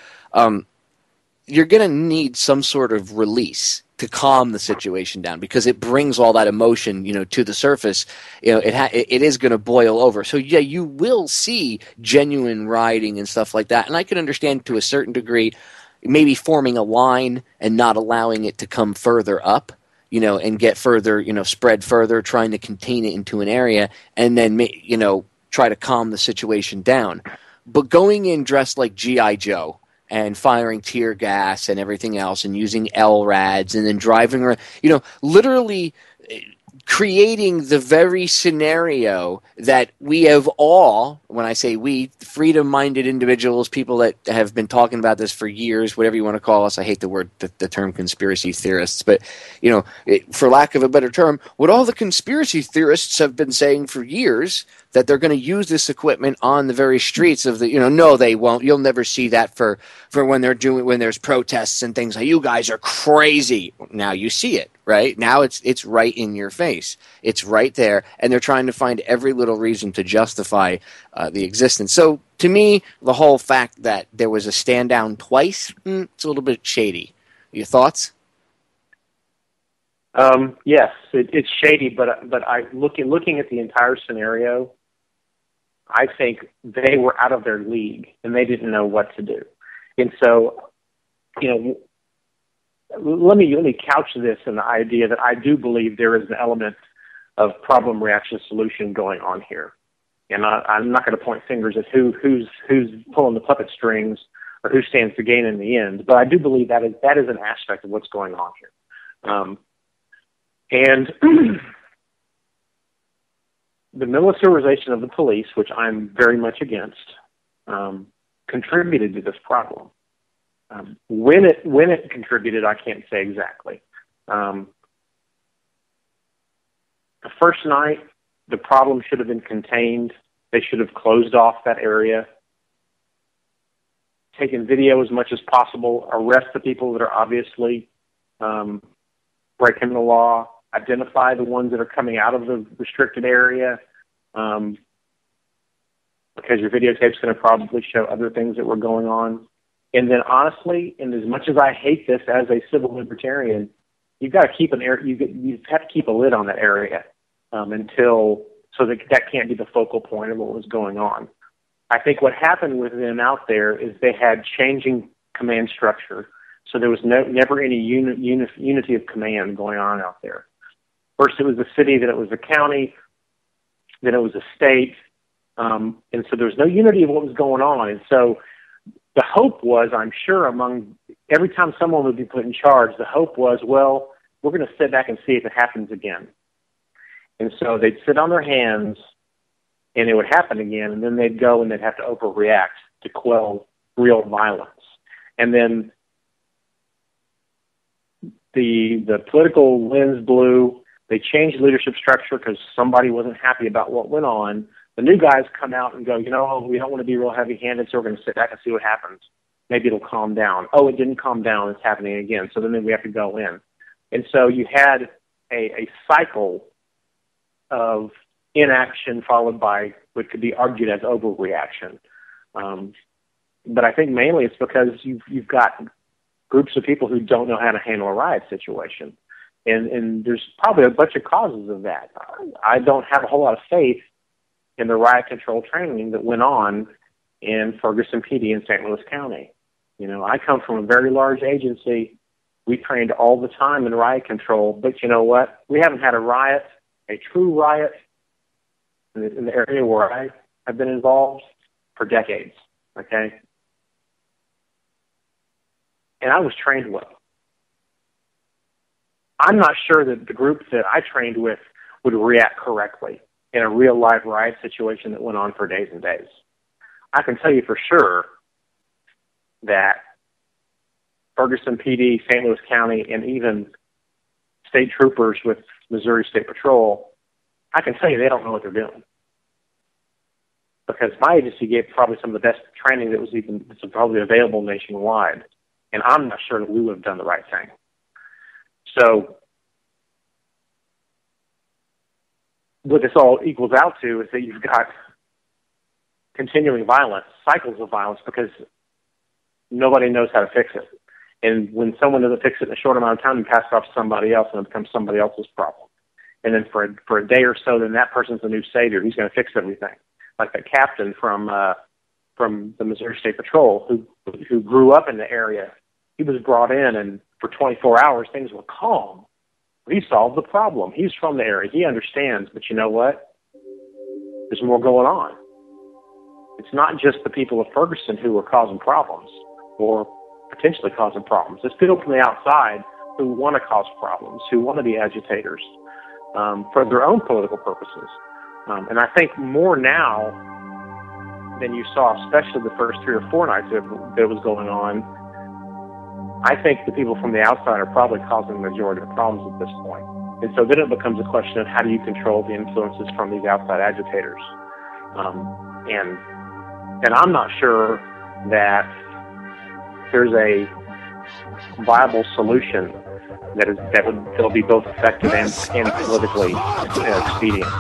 You're going to need some sort of release to calm the situation down, because it brings all that emotion, to the surface. It is going to boil over. So yeah, you will see genuine rioting and stuff like that. And I can understand to a certain degree, maybe forming a line and not allowing it to come further up, and get further, spread further, trying to contain it into an area, and then, try to calm the situation down. But going in dressed like G.I. Joe and firing tear gas and everything else and using LRADs and then driving around, literally creating the very scenario that we have all, when I say we, freedom-minded individuals, people that have been talking about this for years, whatever you want to call us. I hate the term conspiracy theorists, but, for lack of a better term, what all the conspiracy theorists have been saying for years, that they're going to use this equipment on the very streets of the, no, they won't. You'll never see that for when there's protests and things like, you guys are crazy. Now you see it, right? Now it's right in your face. It's right there. And they're trying to find every little reason to justify the existence. So to me, the whole fact that there was a stand down twice, it's a little bit shady. Your thoughts? Yes, it's shady, but looking at the entire scenario, I think they were out of their league and they didn't know what to do. And so, let me couch this in the idea that I do believe there is an element of problem, reaction, solution going on here. And I'm not going to point fingers at who's pulling the puppet strings or who stands to gain in the end, but I do believe that is an aspect of what's going on here. And the militarization of the police, which I'm very much against, contributed to this problem. When it contributed, I can't say exactly. The first night, the problem should have been contained. They should have closed off that area, taken video as much as possible, arrest the people that are obviously breaking the law, identify the ones that are coming out of the restricted area, because your videotape's going to probably show other things that were going on. And then, honestly, and as much as I hate this as a civil libertarian, you've got to keep you have to keep a lid on that area so that can't be the focal point of what was going on. I think what happened with them out there is they had changing command structure, so there was never any unity of command going on out there. First, it was a city, then it was a county, then it was a state, and so there was no unity of what was going on. And so the hope was, I'm sure, every time someone would be put in charge, the hope was, well, we're going to sit back and see if it happens again. And so they'd sit on their hands, and it would happen again, and then they'd go and they'd have to overreact to quell real violence. And then the political winds blew. They changed leadership structure because somebody wasn't happy about what went on. The new guys come out and go, we don't want to be real heavy-handed, so we're going to sit back and see what happens. Maybe it'll calm down. Oh, it didn't calm down. It's happening again. So then we have to go in. And so you had a cycle of inaction followed by what could be argued as overreaction. But I think mainly it's because you've got groups of people who don't know how to handle a riot situation. And there's probably a bunch of causes of that. I don't have a whole lot of faith in the riot control training that went on in Ferguson PD in St. Louis County. I come from a very large agency. We trained all the time in riot control, but you know what? We haven't had a true riot in the area where I have been involved for decades, okay? And I was trained well. I'm not sure that the group that I trained with would react correctly in a real live riot situation that went on for days and days. I can tell you for sure that Ferguson PD, St. Louis County, and even state troopers with Missouri State Patrol, I can tell you they don't know what they're doing. Because my agency gave probably some of the best training that's probably available nationwide. And I'm not sure that we would have done the right thing. So what this all equals out to is that you've got continuing violence, cycles of violence, because nobody knows how to fix it. And when someone doesn't fix it in a short amount of time, you pass it off to somebody else, and it becomes somebody else's problem. And then for a day or so, then that person's the new savior. He's going to fix everything. Like that captain from the Missouri State Patrol who grew up in the area. He was brought in, and for 24 hours, things were calm. He solved the problem. He's from the area. He understands. But you know what? There's more going on. It's not just the people of Ferguson who are causing problems or potentially causing problems. It's people from the outside who want to cause problems, who want to be agitators for their own political purposes. And I think more now than you saw, especially the first 3 or 4 nights that it was going on, I think the people from the outside are probably causing the majority of the problems at this point. And so then it becomes a question of how do you control the influences from these outside agitators? And I'm not sure that there's a viable solution that'll be both effective and politically expedient.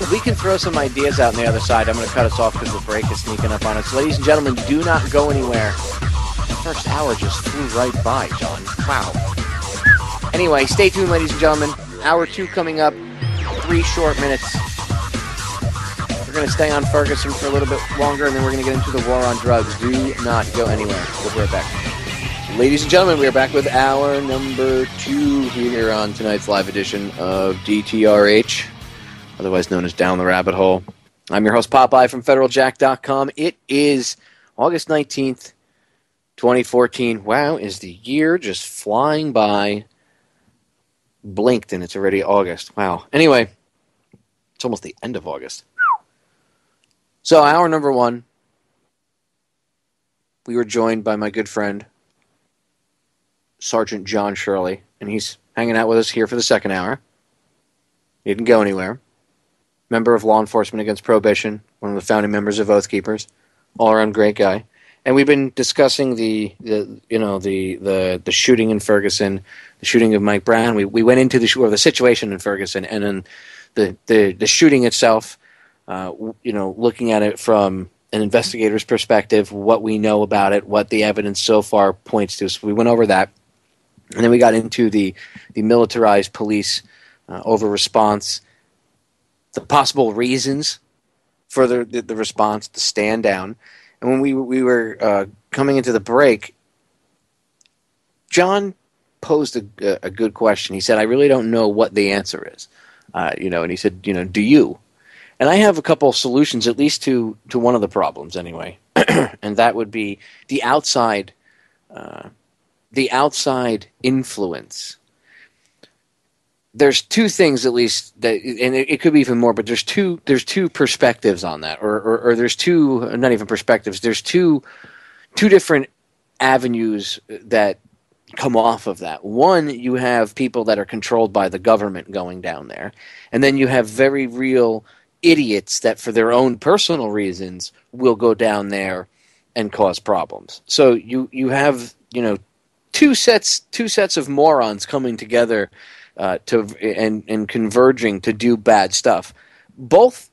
We can throw some ideas out on the other side. I'm going to cut us off because the break is sneaking up on us. Ladies and gentlemen, do not go anywhere. The first hour just flew right by, John. Wow. Anyway, stay tuned, ladies and gentlemen. Hour 2 coming up. 3 short minutes. We're going to stay on Ferguson for a little bit longer, and then we're going to get into the war on drugs. Do not go anywhere. We'll be right back. Ladies and gentlemen, we are back with hour number 2 here on tonight's live edition of DTRH, otherwise known as Down the Rabbit Hole. I'm your host, Popeye from FederalJack.com. It is August 19th, 2014. Wow, is the year just flying by? Blinked and it's already August. Wow. Anyway, it's almost the end of August. So, hour number 1, we were joined by my good friend, Sergeant John Shirley, and he's hanging out with us here for the second hour. He didn't go anywhere. Member of Law Enforcement Against Prohibition, one of the founding members of Oath Keepers, all-around great guy. And we've been discussing the shooting in Ferguson, the shooting of Mike Brown. We went into the situation in Ferguson, and then the shooting itself. Looking at it from an investigator's perspective, what we know about it, what the evidence so far points to. So we went over that. And then we got into the militarized police over-response, the possible reasons for the response, the stand down. And when we were coming into the break, John posed a good question. He said, I really don't know what the answer is. And he said, do you? And I have a couple of solutions, at least to one of the problems anyway. And that would be the outside influence. there's two things at least that, and it could be even more, but there's two perspectives on that, or there's two, not even perspectives, there's two different avenues that come off of that. One, you have people that are controlled by the government going down there, and then you have very real idiots that for their own personal reasons will go down there and cause problems. So you have, two sets of morons coming together and converging to do bad stuff, both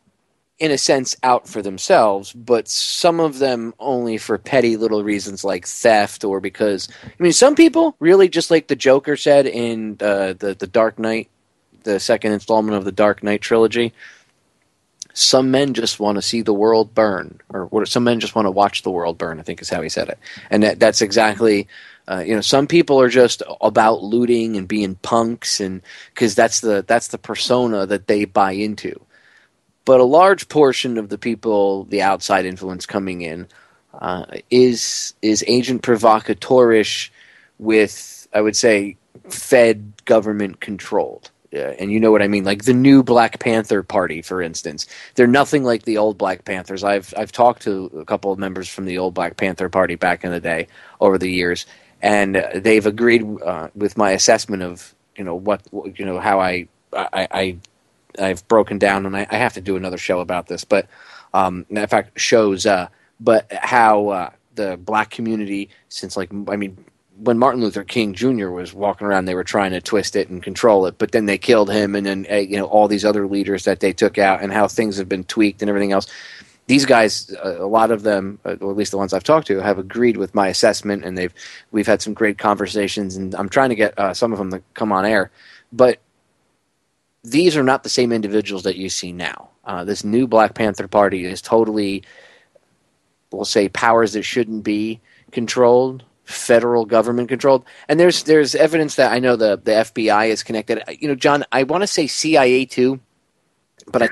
in a sense out for themselves, but some of them only for petty little reasons like theft, or because, some people really, just like the Joker said in the Dark Knight, the second installment of the Dark Knight trilogy, some men just want to see the world burn, or some men just want to watch the world burn, I think is how he said it. And that's exactly, some people are just about looting and being punks, and because that's the persona that they buy into. But a large portion of the people, the outside influence coming in, is agent provocatorish with, I would say, Fed government controlled. And you know what I mean, like the new Black Panther Party, for instance. They're nothing like the old Black Panthers. I've talked to a couple of members from the old Black Panther Party back in the day, over the years, and they've agreed with my assessment of how I've broken down, and I have to do another show about this, but in fact shows, but how the black community, since when Martin Luther King Jr. was walking around, they were trying to twist it and control it, but then they killed him, and then all these other leaders that they took out, and how things have been tweaked and everything else. These guys, a lot of them, or at least the ones I've talked to, have agreed with my assessment, and we've had some great conversations, and I'm trying to get some of them to come on air, but these are not the same individuals that you see now. This new Black Panther Party is totally, we'll say, powers that shouldn't be controlled, federal government controlled. And there's evidence that I know the FBI is connected. John, I want to say CIA too, but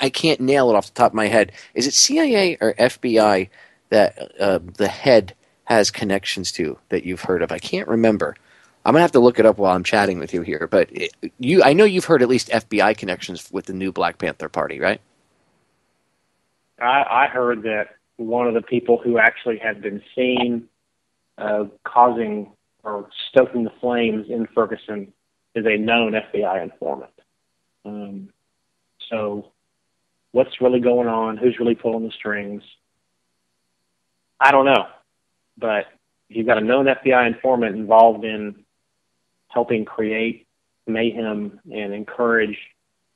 I can't nail it off the top of my head. Is it CIA or FBI that the head has connections to that you've heard of? I can't remember. I'm going to have to look it up while I'm chatting with you here. But I know you've heard at least FBI connections with the new Black Panther Party, right? I heard that one of the people who actually had been seen causing or stoking the flames in Ferguson is a known FBI informant. So what's really going on? Who's really pulling the strings? I don't know. But you've got a known FBI informant involved in helping create mayhem and encourage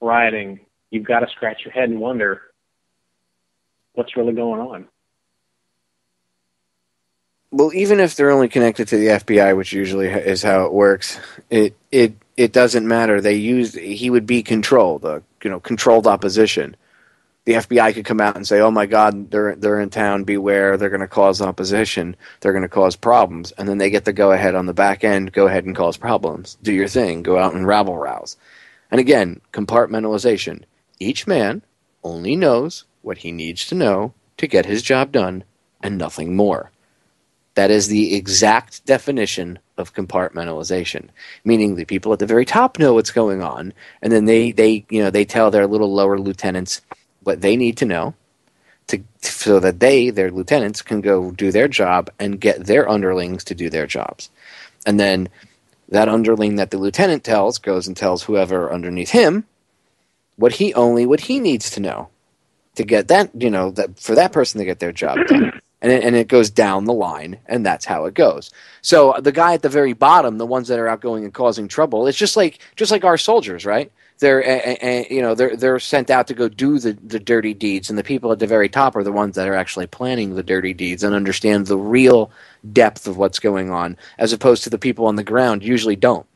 rioting. You've got to scratch your head and wonder what's really going on. Well, even if they're only connected to the FBI, which usually is how it works, it doesn't matter. He would be controlled, controlled opposition. The FBI could come out and say, "Oh my God, they're in town. Beware! They're going to cause opposition. They're going to cause problems." And then they get the go ahead on the back end. Go ahead and cause problems. Do your thing. Go out and rabble rouse. And again, compartmentalization. Each man only knows what he needs to know to get his job done, and nothing more. That is the exact definition of compartmentalization, meaning the people at the very top know what's going on, and then they tell their little lower lieutenants what they need to know so that their lieutenants, can go do their job and get their underlings to do their jobs. And then that underling that the lieutenant tells goes and tells whoever underneath him what he needs to know to get that, for that person to get their job done. And it goes down the line, and that's how it goes. So the guy at the very bottom, the ones that are outgoing and causing trouble, it's just like our soldiers, right? They're sent out to go do the dirty deeds, and the people at the very top are the ones that are actually planning the dirty deeds and understand the real depth of what's going on, as opposed to the people on the ground usually don't.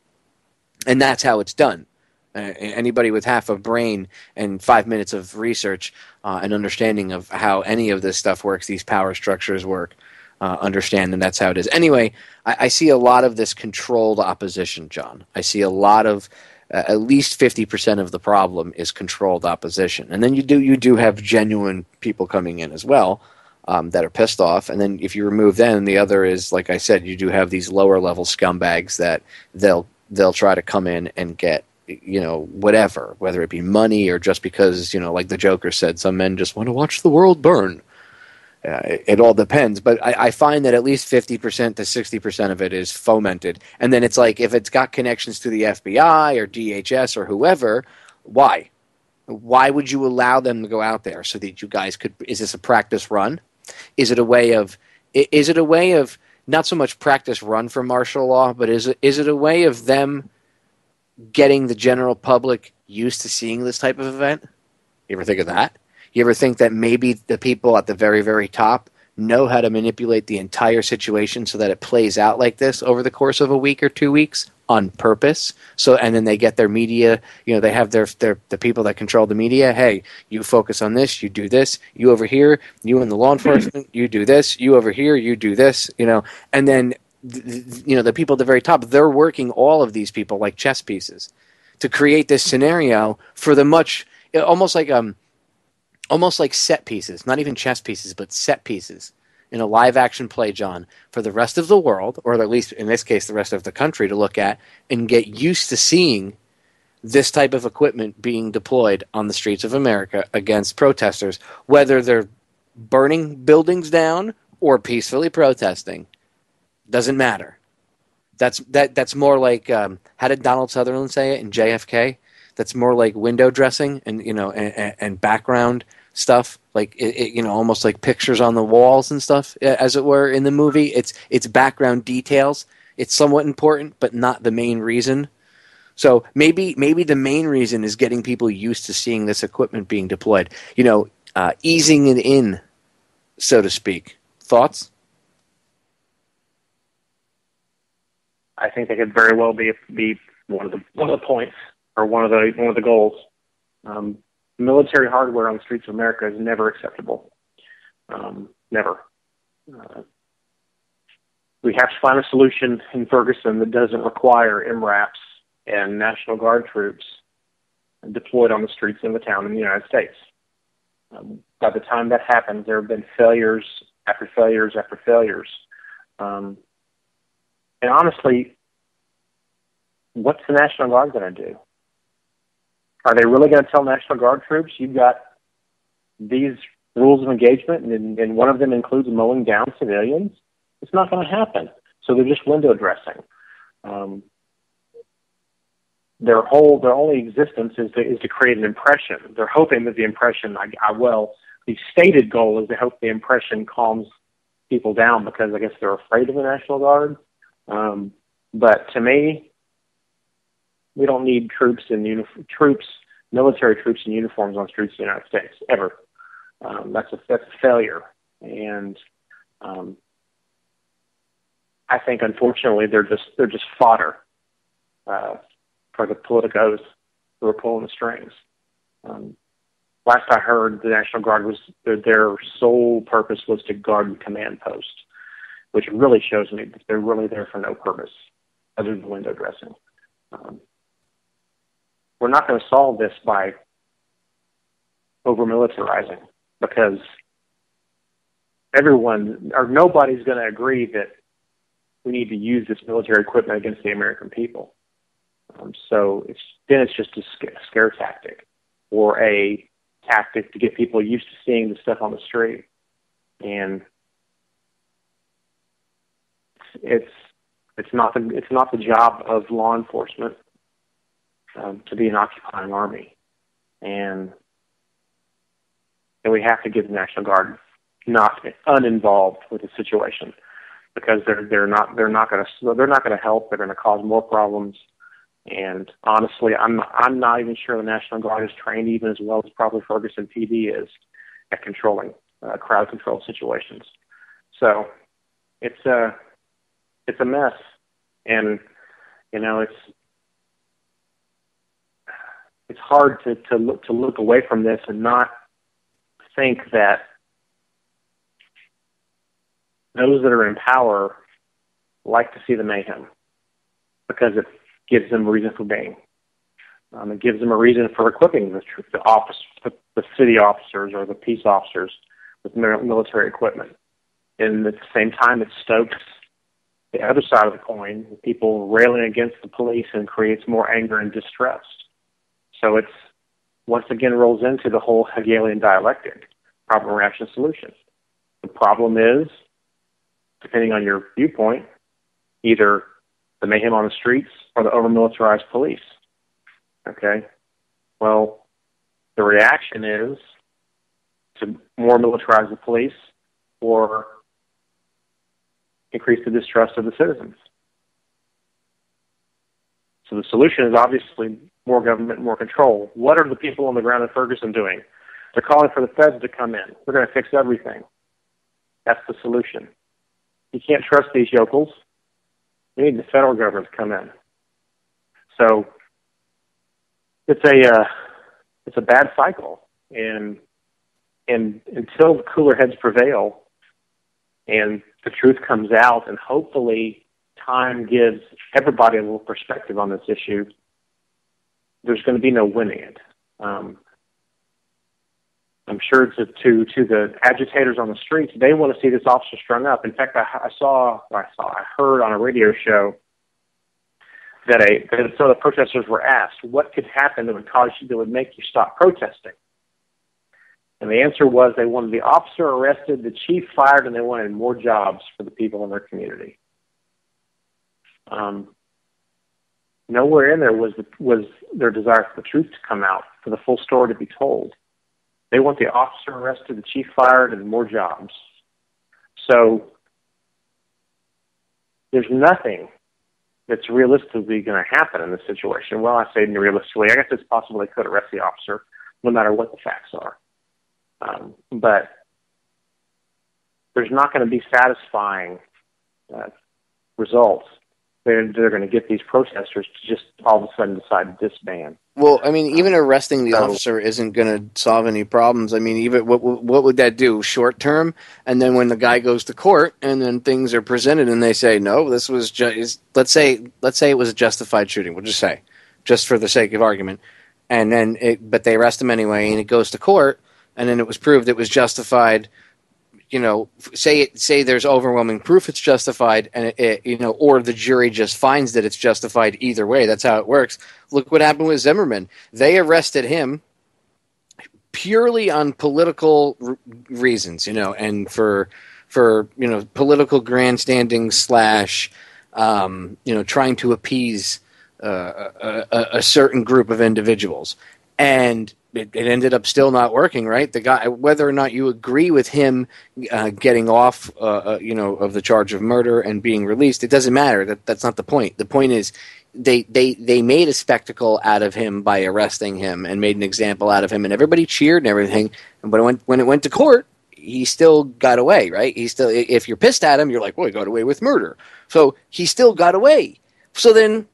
And that's how it's done. Anybody with half a brain and 5 minutes of research and understanding of how any of this stuff works, these power structures work, understand, and that's how it is. Anyway, I see a lot of this controlled opposition, John. I see a lot of at least 50% of the problem is controlled opposition, and then you do have genuine people coming in as well that are pissed off. And then if you remove them, the other is, like I said, you do have these lower level scumbags that they'll try to come in and get whatever, whether it be money or just because, like the Joker said, some men just want to watch the world burn. It all depends, but I find that at least 50% to 60% of it is fomented. And then it's like, if it's got connections to the FBI or DHS or whoever, why? Why would you allow them to go out there so that you guys could? Is this a practice run? Is it a way of? Is it a way of not so much practice run for martial law, but is it a way of them getting the general public used to seeing this type of event? You ever think of that? You ever think that maybe the people at the very, very top know how to manipulate the entire situation so that it plays out like this over the course of a week or 2 weeks on purpose? So, and then they get their media, they have the people that control the media. Hey, you focus on this, you do this, you over here, you in the law enforcement, you do this, you over here, you do this, and then, the people at the very top, they're working all of these people like chess pieces to create this scenario for the almost like set pieces, not even chess pieces, but set pieces in a live action play, John, for the rest of the world, or at least in this case, the rest of the country to look at and get used to seeing this type of equipment being deployed on the streets of America against protesters, whether they're burning buildings down or peacefully protesting. Doesn't matter. That's more like, how did Donald Sutherland say it in JFK? That's more like window dressing and and background stuff, like almost like pictures on the walls and stuff, as it were, in the movie. It's background details. It's somewhat important, but not the main reason. So maybe the main reason is getting people used to seeing this equipment being deployed. Easing it in, so to speak. Thoughts? I think that could very well be one of the points, or one of the goals. Military hardware on the streets of America is never acceptable. Never. We have to find a solution in Ferguson that doesn't require MRAPs and National Guard troops deployed on the streets of the town in the United States. By the time that happens, there have been failures after failures after failures. And honestly, what's the National Guard going to do? Are they really going to tell National Guard troops, you've got these rules of engagement, and one of them includes mowing down civilians? It's not going to happen. So they're just window dressing. Their only existence is to create an impression. They're hoping that the impression, the stated goal is to hope the impression calms people down because I guess they're afraid of the National Guard. But to me, we don't need military troops in uniforms on streets of the United States ever. That's a failure, and I think unfortunately they're just fodder for the politicos who are pulling the strings. Last I heard, the National Guard their sole purpose was to guard the command post, which really shows me that they're really there for no purpose other than window dressing. We're not going to solve this by over-militarizing, because nobody's going to agree that we need to use this military equipment against the American people. So it's just a scare tactic, or a tactic to get people used to seeing the stuff on the street. And it's not the job of law enforcement to be an occupying army, and we have to get the National Guard not uninvolved with the situation, because they're not going to help. They're going to cause more problems. And honestly, I'm not even sure the National Guard is trained even as well as probably Ferguson PD is at controlling crowd control situations. So it's a mess, and it's hard to look away from this and not think that those that are in power like to see the mayhem, because it gives them a reason for being. It gives them a reason for equipping the city officers or the peace officers with military equipment. And at the same time, it stokes the other side of the coin, people railing against the police, and creates more anger and distrust. So it's, once again, rolls into the whole Hegelian dialectic, problem, reaction, solution. The problem is, depending on your viewpoint, either the mayhem on the streets or the over-militarized police. Okay? Well, the reaction is to more militarize the police or increase the distrust of the citizens. So the solution is obviously more government, more control. What are the people on the ground in Ferguson doing? They're calling for the feds to come in. We're going to fix everything. That's the solution. You can't trust these yokels. We need the federal government to come in. So it's a bad cycle, and until the cooler heads prevail and the truth comes out, and hopefully time gives everybody a little perspective on this issue, there's going to be no winning it. I'm sure to the agitators on the streets, they want to see this officer strung up. In fact, I heard on a radio show that some of the protesters were asked what could happen that would make you stop protesting. And the answer was they wanted the officer arrested, the chief fired, and they wanted more jobs for the people in their community. Nowhere in there was their desire for the truth to come out, for the full story to be told. They want the officer arrested, the chief fired, and more jobs. So there's nothing that's realistically going to happen in this situation. Well, I say realistically. I guess it's possible they could arrest the officer, no matter what the facts are. But there's not going to be satisfying results. They're going to get these protesters to just all of a sudden decide to disband. Well, I mean, even arresting the officer isn't going to solve any problems. I mean, even what would that do short term? And then when the guy goes to court and then things are presented and they say, no, this was just, let's say it was a justified shooting. We'll just say, just for the sake of argument. And then, but they arrest him anyway, and it goes to court, and then it was proved it was justified. You know, say there's overwhelming proof it's justified, and or the jury just finds that it's justified. Either way, that's how it works. Look what happened with Zimmerman. They arrested him purely on political reasons, and for political grandstanding / trying to appease a certain group of individuals, and it ended up still not working, right? The guy, whether or not you agree with him getting off, of the charge of murder and being released, it doesn't matter. That's not the point. The point is they made a spectacle out of him by arresting him and made an example out of him, and everybody cheered and everything. But when it went to court, he still got away, right? He still, if you're pissed at him, you're like, well, he got away with murder. So he still got away. So then,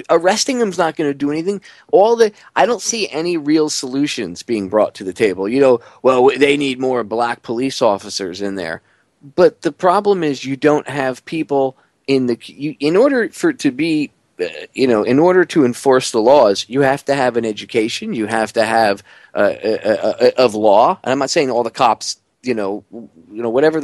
arresting him's not going to do anything. I don't see any real solutions being brought to the table. Well, they need more black police officers in there. But the problem is you don't have people in order to enforce the laws, you have to have an education. You have to have of law. And I'm not saying all the cops, whatever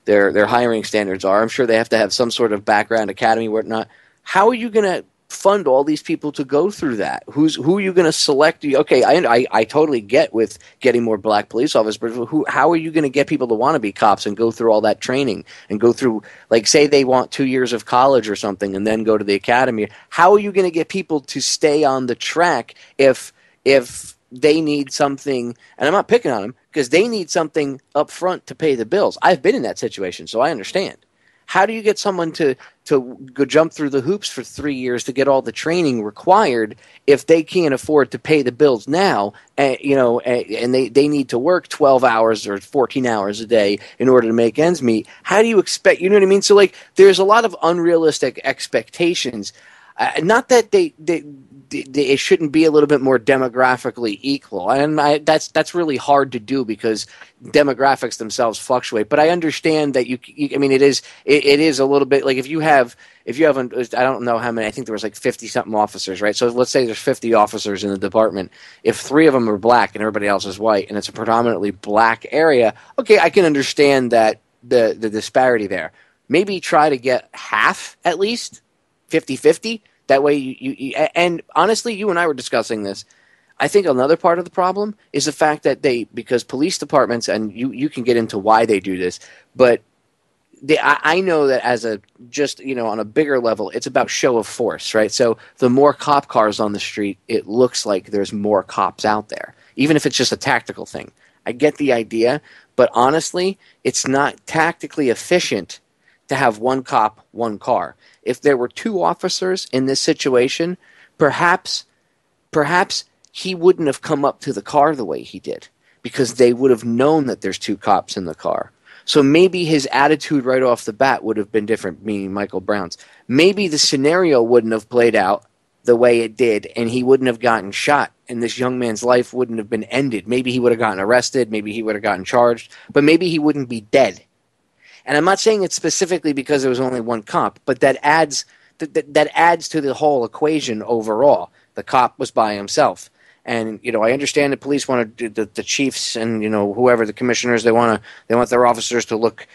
their hiring standards are. I'm sure they have to have some sort of background, academy, whatnot. How are you going to fund all these people to go through that? Who are you going to select? Okay, I totally get with getting more black police officers, but how are you going to get people to want to be cops and go through all that training and go through, like, say they want 2 years of college or something and then go to the academy? How are you going to get people to stay on the track if they need something? And I'm not picking on them, because they need something up front to pay the bills. I've been in that situation, so I understand. How do you get someone to go jump through the hoops for 3 years to get all the training required if they can't afford to pay the bills now, and they need to work 12 hours or 14 hours a day in order to make ends meet? How do you expect, you know what I mean? So, like, there's a lot of unrealistic expectations. Not that it shouldn't be a little bit more demographically equal, and that's really hard to do because demographics themselves fluctuate. But I understand that it is a little bit like if you have I don't know how many, I think there was like 50 something officers, right? So let's say there's 50 officers in the department. If 3 of them are black and everybody else is white, and it's a predominantly black area, okay, I can understand that the disparity there. Maybe try to get half at least, 50-50. That way you and honestly, you and I were discussing this. I think another part of the problem is the fact that because police departments, and you can get into why they do this, but I know that as on a bigger level, it's about show of force, right? So the more cop cars on the street, it looks like there's more cops out there, even if it's just a tactical thing. I get the idea, but honestly, it's not tactically efficient to have one cop, one car. If there were two officers in this situation, perhaps he wouldn't have come up to the car the way he did, because they would have known that there's two cops in the car. So maybe his attitude right off the bat would have been different, meaning Michael Brown's. Maybe the scenario wouldn't have played out the way it did, and he wouldn't have gotten shot, and this young man's life wouldn't have been ended. Maybe he would have gotten arrested, maybe he would have gotten charged, but maybe he wouldn't be dead. And I'm not saying it specifically because there was only one cop, but that adds to the whole equation overall. The cop was by himself. And, I understand the police want to do the chiefs and, whoever the commissioners, they want their officers to look,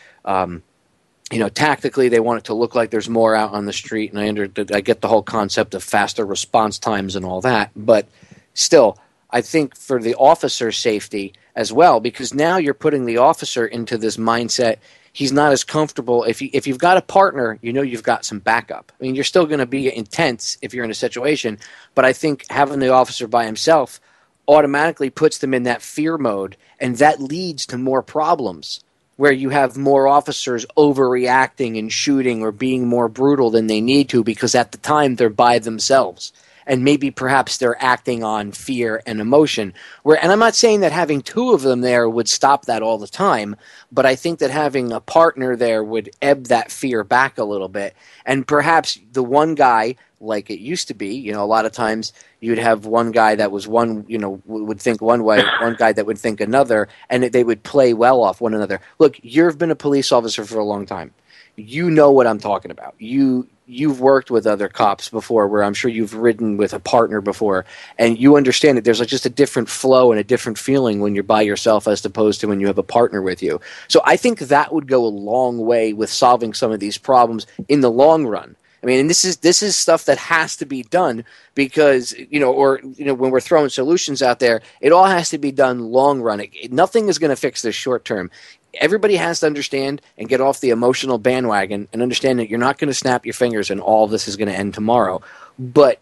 tactically, they want it to look like there's more out on the street. And I get the whole concept of faster response times and all that. But still, I think for the officer's safety as well, because now you're putting the officer into this mindset. He's not as comfortable. If you've got a partner, you've got some backup. I mean, you're still going to be intense if you're in a situation, but I think having the officer by himself automatically puts them in that fear mode, and that leads to more problems where you have more officers overreacting and shooting or being more brutal than they need to because at the time they're by themselves. And maybe perhaps they're acting on fear and emotion. And I'm not saying that having two of them there would stop that all the time, but I think that having a partner there would ebb that fear back a little bit. And perhaps the one guy, like it used to be, a lot of times you'd have one guy that was would think one way, one guy that would think another, and they would play well off one another. Look, you've been a police officer for a long time. You know what I'm talking about. You've worked with other cops before, where I'm sure you've ridden with a partner before, and you understand that there's just a different flow and a different feeling when you're by yourself as opposed to when you have a partner with you. So I think that would go a long way with solving some of these problems in the long run. I mean, and this is stuff that has to be done because, when we're throwing solutions out there, it all has to be done long run. Nothing is going to fix this short term. Everybody has to understand and get off the emotional bandwagon and understand that you're not going to snap your fingers and all of this is going to end tomorrow. But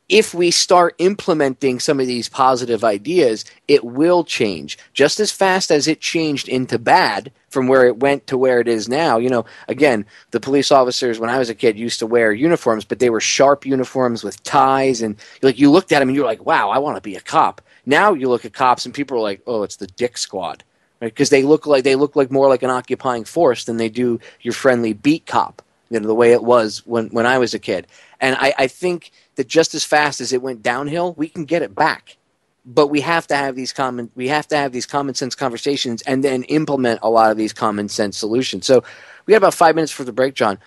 if we start implementing some of these positive ideas, it will change just as fast as it changed into bad from where it went to where it is now. Again, the police officers when I was a kid used to wear uniforms, but they were sharp uniforms with ties, and you looked at them and you were like, wow, I want to be a cop. Now you look at cops and people are like, oh, it's the Dick Squad. Because they look like more like an occupying force than they do your friendly beat cop, the way it was when I was a kid. And I think that just as fast as it went downhill, we can get it back. But we have to have these common sense conversations and then implement a lot of these common sense solutions. So we got about 5 minutes for the break, John.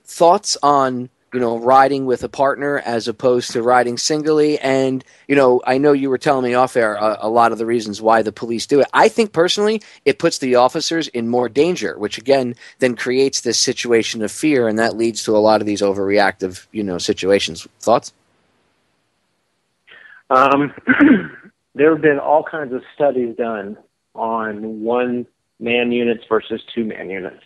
Thoughts on riding with a partner as opposed to riding singly. And, I know you were telling me off air a lot of the reasons why the police do it. I think personally it puts the officers in more danger, which again then creates this situation of fear, and that leads to a lot of these overreactive, situations. Thoughts? There have been all kinds of studies done on one-man units versus two-man units.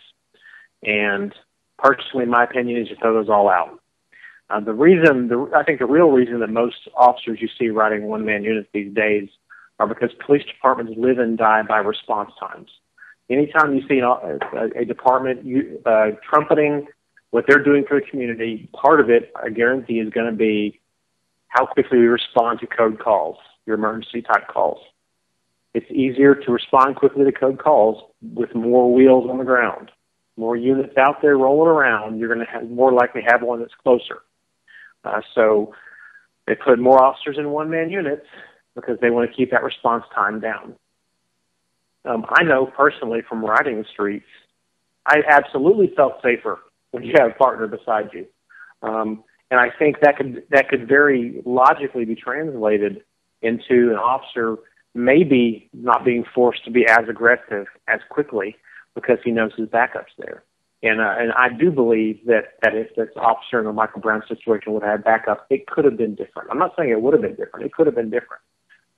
And personally, my opinion is you throw those all out. I think the real reason that most officers you see riding one-man units these days are because police departments live and die by response times. Anytime you see a department trumpeting what they're doing for the community, part of it, I guarantee, is going to be how quickly we respond to code calls, your emergency-type calls. It's easier to respond quickly to code calls with more wheels on the ground. More units out there rolling around, you're going to more likely have one that's closer. So they put more officers in one-man units because they want to keep that response time down. I know personally from riding the streets, I absolutely felt safer when you have a partner beside you. And I think that could very logically be translated into an officer maybe not being forced to be as aggressive as quickly, because he knows his backup's there. And I do believe that if this officer in the Michael Brown situation would have had backup, it could have been different. I'm not saying it would have been different. It could have been different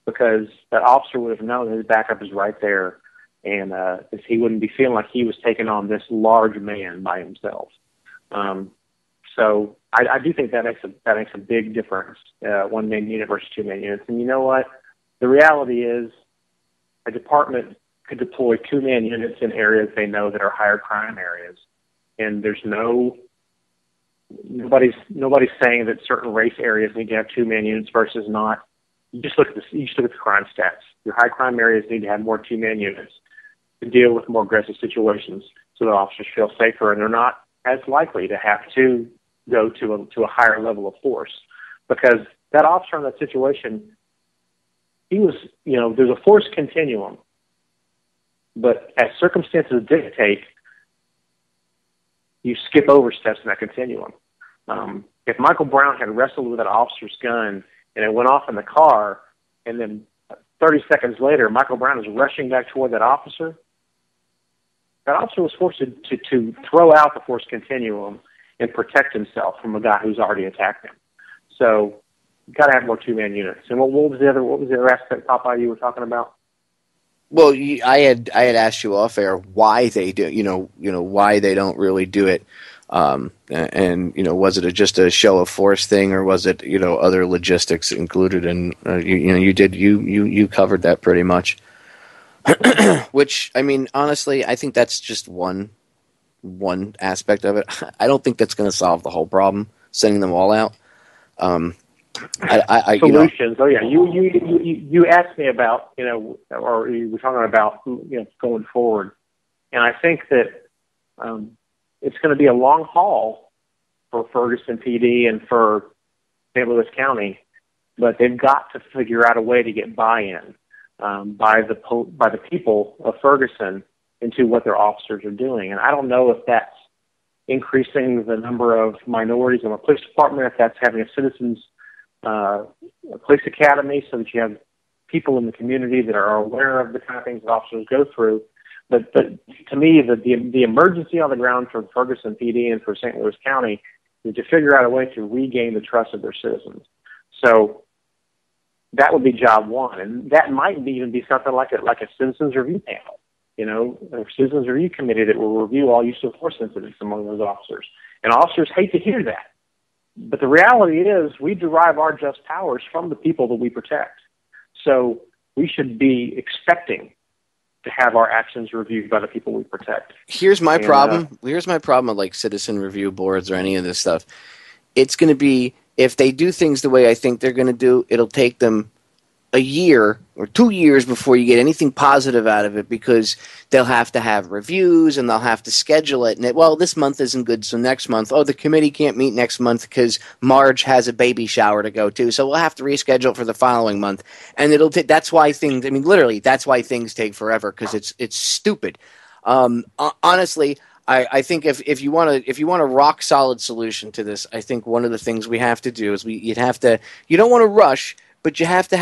because that officer would have known that his backup is right there, and he wouldn't be feeling like he was taking on this large man by himself. So I do think that makes a big difference, one-man unit versus two-man units. And you know what? The reality is a department could deploy two-man units in areas they know that are higher crime areas. And there's nobody's saying that certain race areas need to have two-man units versus not. You just look at the crime stats. Your high crime areas need to have more two-man units to deal with more aggressive situations, so the officers feel safer and they're not as likely to have to go to a higher level of force. Because that officer in that situation, he was, there's a force continuum, but as circumstances dictate, you skip over steps in that continuum. If Michael Brown had wrestled with that officer's gun and it went off in the car, and then 30 seconds later, Michael Brown is rushing back toward that officer was forced to throw out the force continuum and protect himself from a guy who's already attacked him. So you've got to have more two-man units. And what was the other aspect, Popeye, you were talking about? Well, I had asked you off air why they do, why they don't really do it, and was it just a show of force thing, or was it other logistics included? And you covered that pretty much. Which, I mean, honestly, I think that's just one aspect of it. I don't think that's going to solve the whole problem, sending them all out. Solutions. Oh yeah, you asked me about or you were talking about going forward, and I think that it's going to be a long haul for Ferguson PD and for St. Louis County, but they've got to figure out a way to get buy-in by the people of Ferguson into what their officers are doing, and I don't know if that's increasing the number of minorities in the police department, if that's having a citizens police academy so that you have people in the community that are aware of the kind of things that officers go through. But to me, the emergency on the ground for Ferguson PD and for St. Louis County is to figure out a way to regain the trust of their citizens. So that would be job one, and that might even be something like a citizens review panel, a citizens review committee that will review all use of force incidents among those officers. And officers hate to hear that. But the reality is we derive our just powers from the people that we protect. So we should be expecting to have our actions reviewed by the people we protect. Here's my problem. Here's my problem with like citizen review boards or any of this stuff. It's going to be, if they do things the way I think they're going to do, it'll take them a year or 2 years before you get anything positive out of it, because they'll have to have reviews and they'll have to schedule it. And this month isn't good, so next month, the committee can't meet next month because Marge has a baby shower to go to, so we'll have to reschedule for the following month. And that's why things, literally, that's why things take forever, because it's stupid. Honestly, I think if you want a rock solid solution to this, I think one of the things we have to do is you don't want to rush, but you have to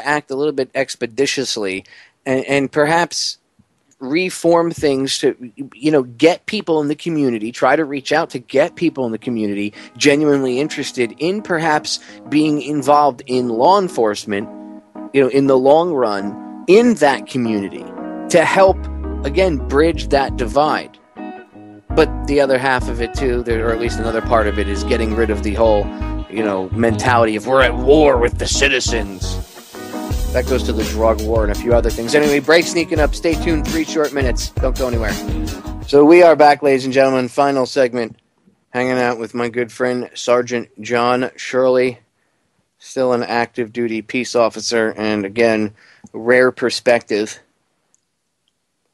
act a little bit expeditiously, and perhaps reform things to get people in the community. Try to reach out to get people in the community genuinely interested in perhaps being involved in law enforcement, in the long run in that community, to help again bridge that divide. But the other half of it too, or at least another part of it, is getting rid of the whole mentality of we're at war with the citizens. That goes to the drug war and a few other things. Anyway, break sneaking up. Stay tuned. 3 short minutes. Don't go anywhere. So we are back, ladies and gentlemen. Final segment. Hanging out with my good friend, Sergeant John Shirley. Still an active duty peace officer. And again, rare perspective.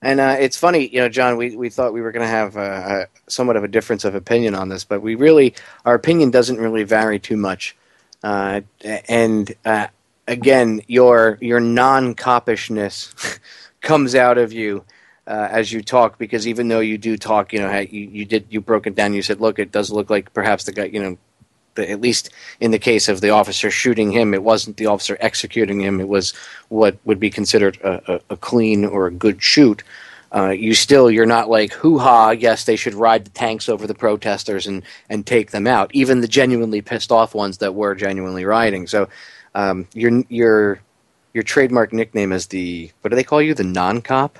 And it's funny, John, we thought we were going to have somewhat of a difference of opinion on this, but our opinion doesn't really vary too much. Again, your non-coppishness comes out of you as you talk, because even though you do talk, you broke it down. You said, look, it does look like perhaps the guy, at least in the case of the officer shooting him, it wasn't the officer executing him. It was what would be considered a clean or a good shoot. you're not like, hoo-ha, yes, they should ride the tanks over the protesters and take them out, even the genuinely pissed off ones that were genuinely rioting. So your trademark nickname is what do they call you, the non-cop?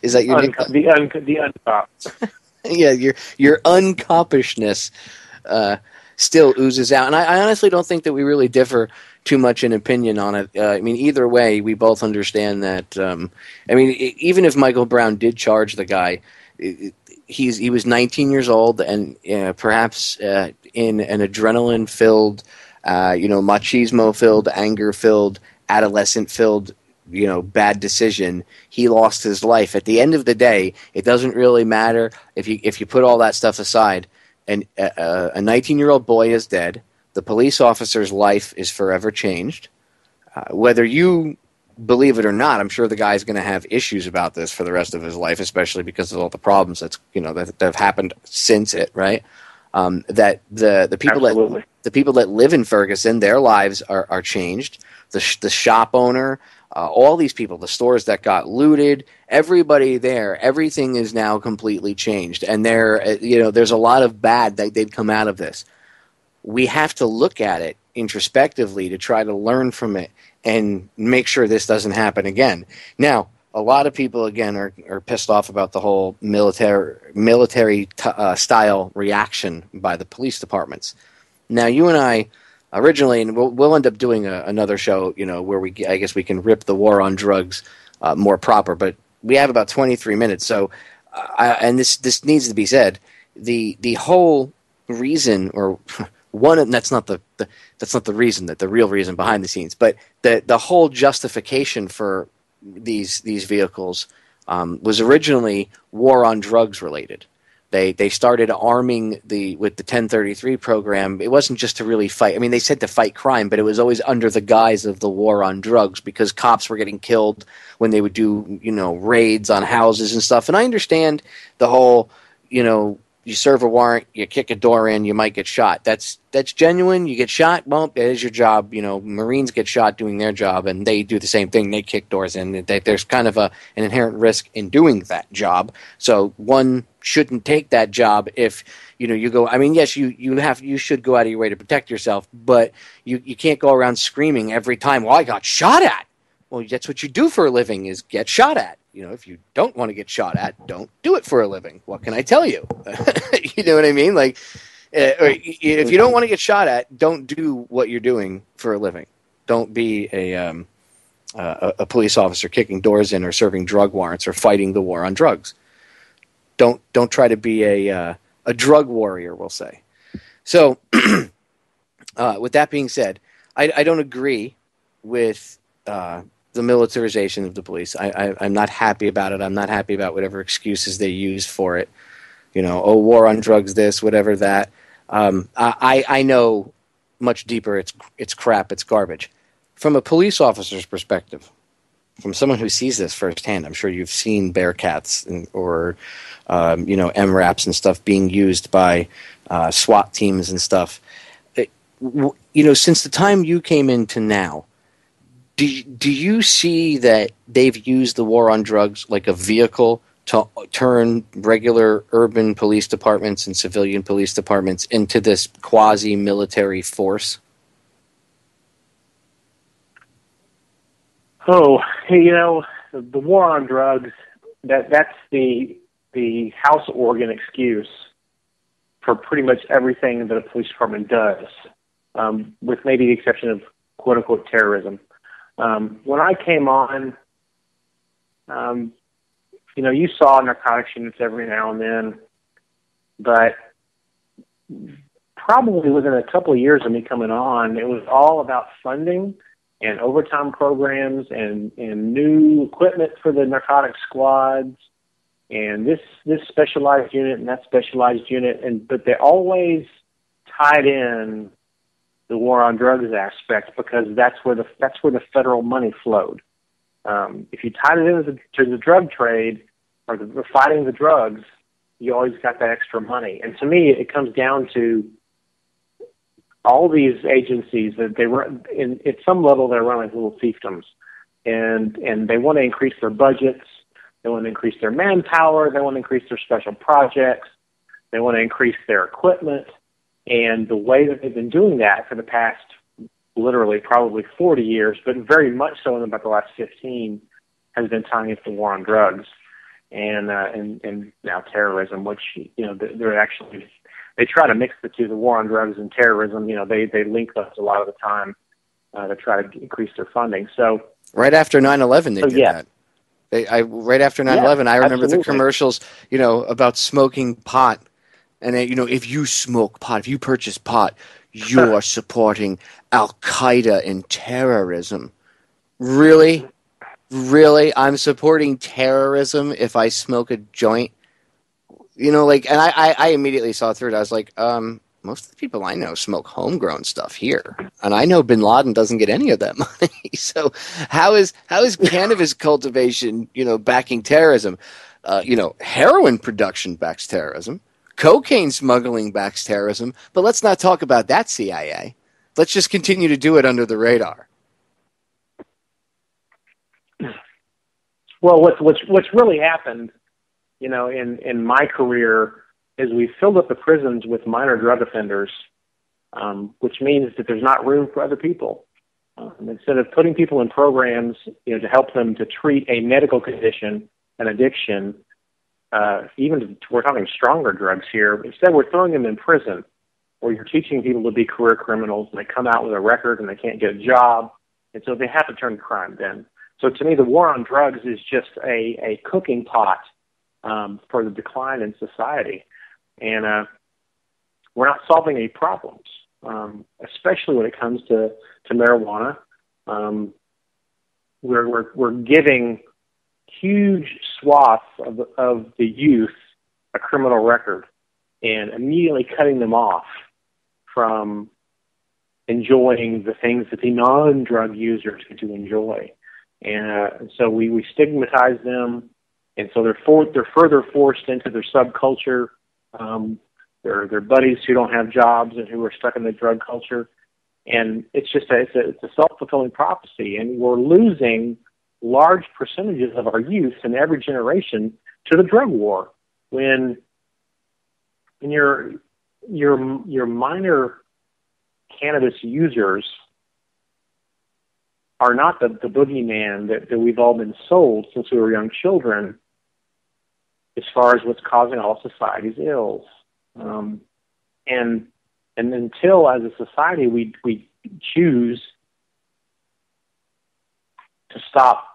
Is that your nickname? The uncop. Yeah, your uncopishness still oozes out. And I honestly don't think that we really differ too much in opinion on it. I mean, either way, we both understand that. Even if Michael Brown did charge the guy, he was 19 years old, and perhaps in an adrenaline-filled, machismo-filled, anger-filled, adolescent-filled, bad decision, he lost his life. At the end of the day, it doesn't really matter if you put all that stuff aside. And a 19-year-old boy is dead. The police officer's life is forever changed. Whether you believe it or not, I'm sure the guy's going to have issues about this for the rest of his life, especially because of all the problems that have happened since it. Right? That the people that live in Ferguson, their lives are changed. The shop owner, all these people, the stores that got looted, everybody there, everything is now completely changed. And there's a lot of bad that did come out of this. We have to look at it introspectively to try to learn from it and make sure this doesn't happen again. Now, a lot of people, again, are pissed off about the whole military style reaction by the police departments. Now, you and I originally, and we'll end up doing another show, where I guess we can rip the war on drugs more proper, but we have about 23 minutes. So, and this needs to be said, the whole reason, or one, and that's not the reason, that the real reason behind the scenes, but the whole justification for these vehicles was originally war on drugs related. They started arming with the 1033 program. It wasn't just to really fight. I mean, they said to fight crime, but it was always under the guise of the war on drugs, because cops were getting killed when they would do, raids on houses and stuff. And I understand the whole, you serve a warrant, you kick a door in, you might get shot. That's genuine. You get shot, well, it is your job. Marines get shot doing their job, and they do the same thing. They kick doors in. There's kind of an inherent risk in doing that job. So one shouldn't take that job if you go. I mean, yes, you should go out of your way to protect yourself, but you can't go around screaming every time, well, I got shot at. Well, that's what you do for a living, is get shot at. If you don't want to get shot at, don't do it for a living. What can I tell you? You know what I mean? Like, if you don't want to get shot at, don't do what you're doing for a living. Don't be a police officer kicking doors in, or serving drug warrants, or fighting the war on drugs. Don't try to be a drug warrior, we'll say. So, with that being said, I don't agree with the militarization of the police. I'm not happy about it. I'm not happy about whatever excuses they use for it. War on drugs, this, whatever that. I know much deeper. It's crap. It's garbage. From a police officer's perspective, from someone who sees this firsthand, I'm sure you've seen Bearcats or MRAPs and stuff being used by SWAT teams and stuff. Since the time you came into now, do you see that they've used the war on drugs like a vehicle to turn regular urban police departments and civilian police departments into this quasi-military force? Oh, the war on drugs, that's the house organ excuse for pretty much everything that a police department does, with maybe the exception of quote-unquote terrorism. When I came on, you saw narcotics units every now and then, but probably within a couple of years of me coming on, it was all about funding and overtime programs and new equipment for the narcotics squads and this specialized unit and that specialized unit, but they always tied in the war on drugs aspect, because that's where the federal money flowed. If you tied it into the drug trade or the fighting the drugs, you always got that extra money. And to me, it comes down to all these agencies that they run. At some level, they're run like little fiefdoms, and they want to increase their budgets. They want to increase their manpower. They want to increase their special projects. They want to increase their equipment. And the way that they've been doing that for the past literally probably 40 years, but very much so in about the last 15, has been tying it to the war on drugs and now terrorism, which, they're actually, they try to mix the two, the war on drugs and terrorism. They link those a lot of the time to try to increase their funding. So right after 9/11, they did yeah. that. Right after 9/11, I remember absolutely. the commercials, about smoking pot. And, if you smoke pot, if you purchase pot, you are supporting Al-Qaeda and terrorism. Really? Really? I'm supporting terrorism if I smoke a joint? And I immediately saw through it. I was like, most of the people I know smoke homegrown stuff here. And I know bin Laden doesn't get any of that money. So how is cannabis cultivation, backing terrorism? Heroin production backs terrorism. Cocaine smuggling backs terrorism, but let's not talk about that, CIA. Let's just continue to do it under the radar. Well, what's really happened, in my career is we filled up the prisons with minor drug offenders, which means that there's not room for other people. Instead of putting people in programs, to help them to treat a medical condition, an addiction, we're talking stronger drugs here. Instead, we're throwing them in prison, where you're teaching people to be career criminals, and they come out with a record and they can't get a job, and so they have to turn to crime then. So to me, the war on drugs is just a cooking pot for the decline in society, and we're not solving any problems, especially when it comes to marijuana. We're giving huge swaths of the youth a criminal record and immediately cutting them off from enjoying the things that the non-drug users get to enjoy. And so we stigmatize them, and so they're further forced into their subculture. Their buddies who don't have jobs and who are stuck in the drug culture. And it's a self-fulfilling prophecy, and we're losing large percentages of our youth in every generation to the drug war. When your minor cannabis users are not the boogeyman that we've all been sold since we were young children, as far as what's causing all society's ills. And until, as a society, we choose to stop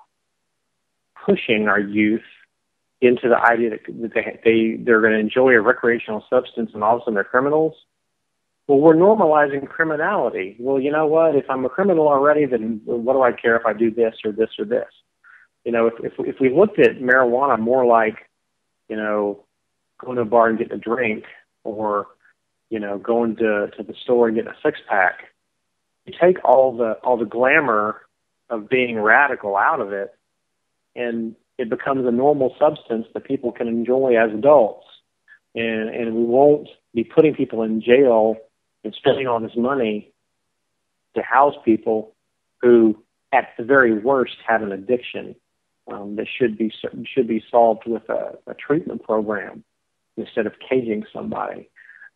pushing our youth into the idea that they're going to enjoy a recreational substance and all of a sudden they're criminals, well, we're normalizing criminality. Well, you know what? If I'm a criminal already, then what do I care if I do this or this or this? If we looked at marijuana more like, going to a bar and getting a drink, or going to the store and getting a six-pack, you take all the glamour of being radical out of it, and it becomes a normal substance that people can enjoy as adults. And we won't be putting people in jail and spending all this money to house people who, at the very worst, have an addiction that should be solved with a treatment program instead of caging somebody.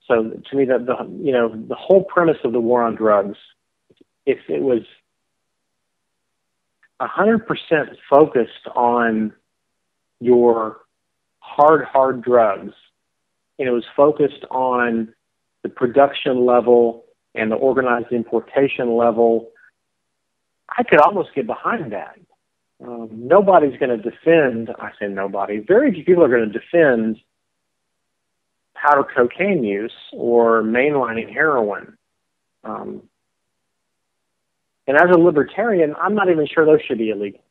So to me, the whole premise of the war on drugs, if it was 100% focused on your hard drugs, and it was focused on the production level and the organized importation level, I could almost get behind that. Nobody's going to defend, I say nobody, very few people are going to defend powder cocaine use or mainlining heroin. And as a libertarian, I'm not even sure those should be illegal.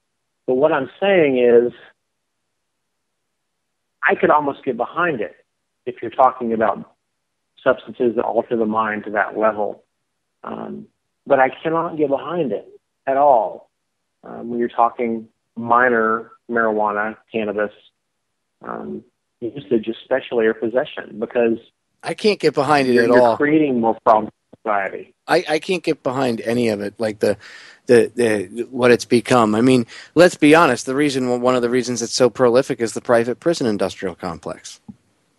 But what I'm saying is, I could almost get behind it if you're talking about substances that alter the mind to that level. But I cannot get behind it at all when you're talking minor marijuana, cannabis, usage, especially, or possession, because I can't get behind it at you're all. Creating more problems in society. I can't get behind any of it. Like the what it's become. I mean, let's be honest. One of the reasons it's so prolific is the private prison industrial complex,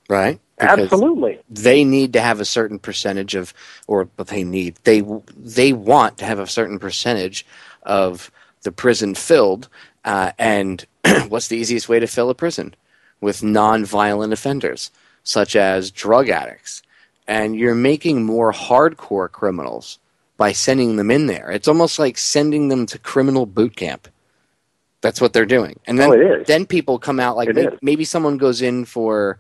right? Because Absolutely. they need to have a certain percentage of, or they want to have a certain percentage of the prison filled. And what's the easiest way to fill a prison? With non-violent offenders, such as drug addicts. And you're making more hardcore criminals by sending them in there. It's almost like sending them to criminal boot camp. That's what they're doing. And then people come out like maybe someone goes in for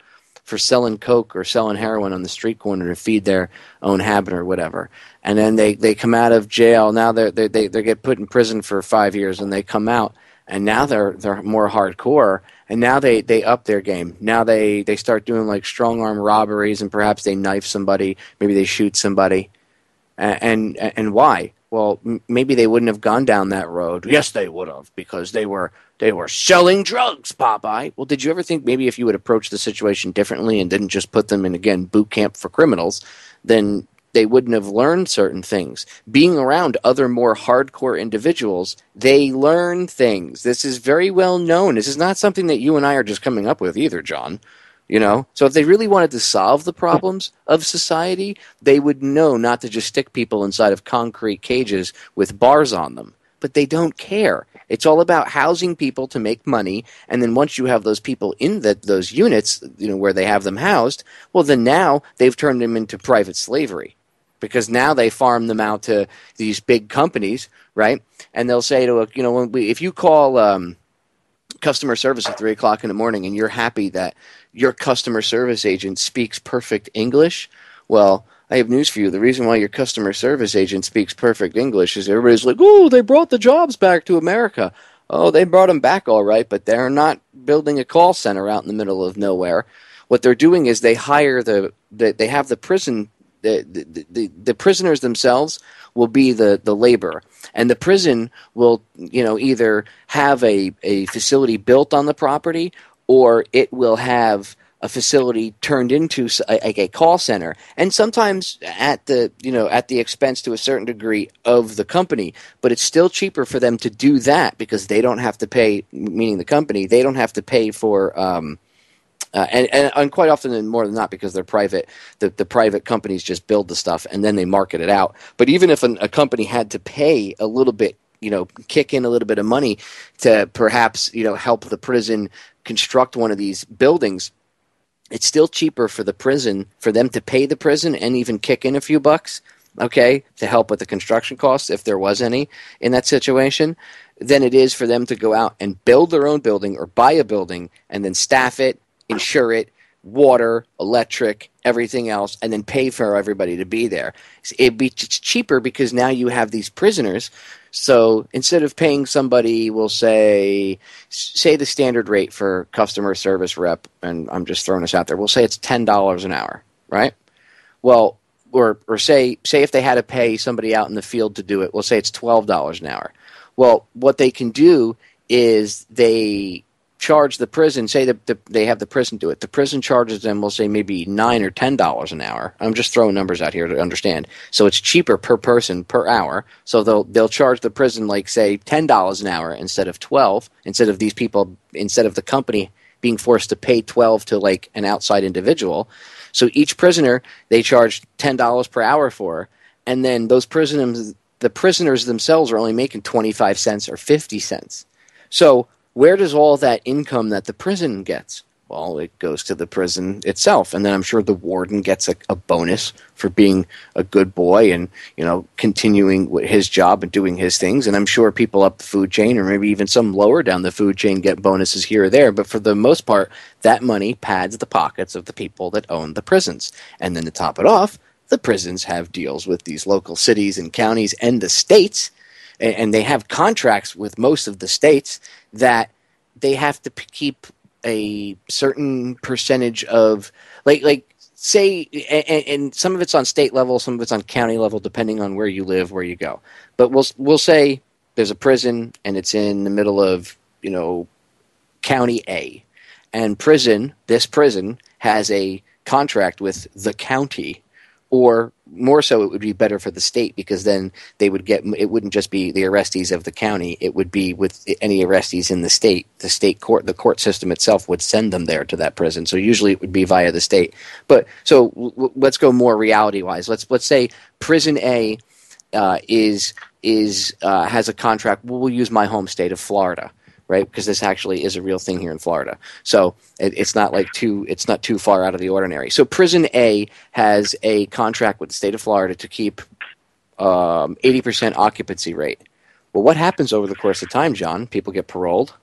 selling coke or selling heroin on the street corner to feed their own habit or whatever. And then they come out of jail. Now they get put in prison for 5 years, and they come out, and now they're more hardcore, and now they up their game. Now they start doing like strong arm robberies, and perhaps they knife somebody, maybe they shoot somebody. And why? Well, maybe they wouldn't have gone down that road. Yes, they would have, because they were selling drugs, Popeye. Well, did you ever think maybe if you would approach the situation differently and didn't just put them in, again, boot camp for criminals, then they wouldn't have learned certain things. Being around other more hardcore individuals, they learn things. This is very well known. This is not something that you and I are just coming up with either, John. You know, so if they really wanted to solve the problems of society, they would know not to just stick people inside of concrete cages with bars on them. But they don't care. It's all about housing people to make money, and then once you have those people in those units, you know, where they have them housed, well, then now they've turned them into private slavery, because now they farm them out to these big companies, right? And they'll say to if you call customer service at 3 o'clock in the morning and you're happy that your customer service agent speaks perfect English, well, I have news for you. The reason why your customer service agent speaks perfect English is everybody's like, oh, they brought the jobs back to America. Oh, they brought them back all right, but they're not building a call center out in the middle of nowhere. What they're doing is they hire they have the prison, the prisoners themselves will be the labor. And the prison will, either have a facility built on the property, or it will have a facility turned into a call center, and sometimes at the expense to a certain degree of the company. But it's still cheaper for them to do that because they don't have to pay, meaning the company, they don't have to pay for and quite often, and more than not, because they're private, the private companies just build the stuff and then they market it out. But even if a company had to pay a little bit, kick in a little bit of money to perhaps, help the prison construct one of these buildings, it's still cheaper for the prison, for them to pay the prison and even kick in a few bucks, okay, to help with the construction costs, if there was any in that situation, than it is for them to go out and build their own building or buy a building and then staff it, insure it, water, electric, everything else, and then pay for everybody to be there. It's cheaper because now you have these prisoners. So instead of paying somebody, we'll say the standard rate for customer service rep, and I'm just throwing this out there, we'll say it's $10 an hour, right? Well, or say if they had to pay somebody out in the field to do it, we'll say it's $12 an hour. Well, what they can do is they charge the prison, say that they have the prison do it. The prison charges them, we'll say, maybe $9 or $10 an hour. I'm just throwing numbers out here to understand. So it's cheaper per person per hour. So they'll charge the prison, like, say, $10 an hour instead of $12, instead of the company being forced to pay $12 to, like, an outside individual. So each prisoner they charge $10 per hour for, and then the prisoners themselves are only making 25 cents or 50 cents. So where does all that income that the prison gets? Well, it goes to the prison itself. And then I'm sure the warden gets a bonus for being a good boy and, continuing his job and doing his things. And I'm sure people up the food chain, or maybe even some lower down the food chain, get bonuses here or there. But for the most part, that money pads the pockets of the people that own the prisons. And then to top it off, the prisons have deals with these local cities and counties and the states, and they have contracts with most of the states that they have to keep a certain percentage of, like say, and some of it's on state level, some of it's on county level, depending on where you live, where you go. But we'll say there's a prison and it's in the middle of, county A, and this prison has a contract with the county, Or more so, it would be better for the state, because then they would get, it wouldn't just be the arrestees of the county, it would be with any arrestees in the state. The state court, the court system itself would send them there to that prison. So usually it would be via the state. But so let's go more reality wise. Let's say prison A has a contract. We'll use my home state of Florida, right? Because this actually is a real thing here in Florida. So it's not too far out of the ordinary. So Prison A has a contract with the state of Florida to keep 80% occupancy rate. Well, what happens over the course of time, John? People get paroled.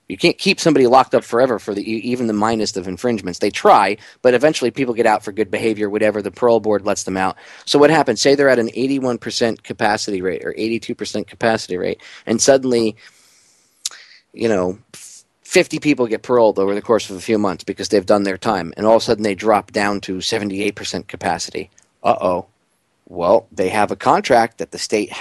You can't keep somebody locked up forever for even the minest of infringements. They try, but eventually people get out for good behavior, whatever. The parole board lets them out. So what happens? Say they're at an 81% capacity rate or 82% capacity rate, and suddenly, 50 people get paroled over the course of a few months because they've done their time, and all of a sudden they drop down to 78% capacity. Uh-oh. Well, they have a contract that the state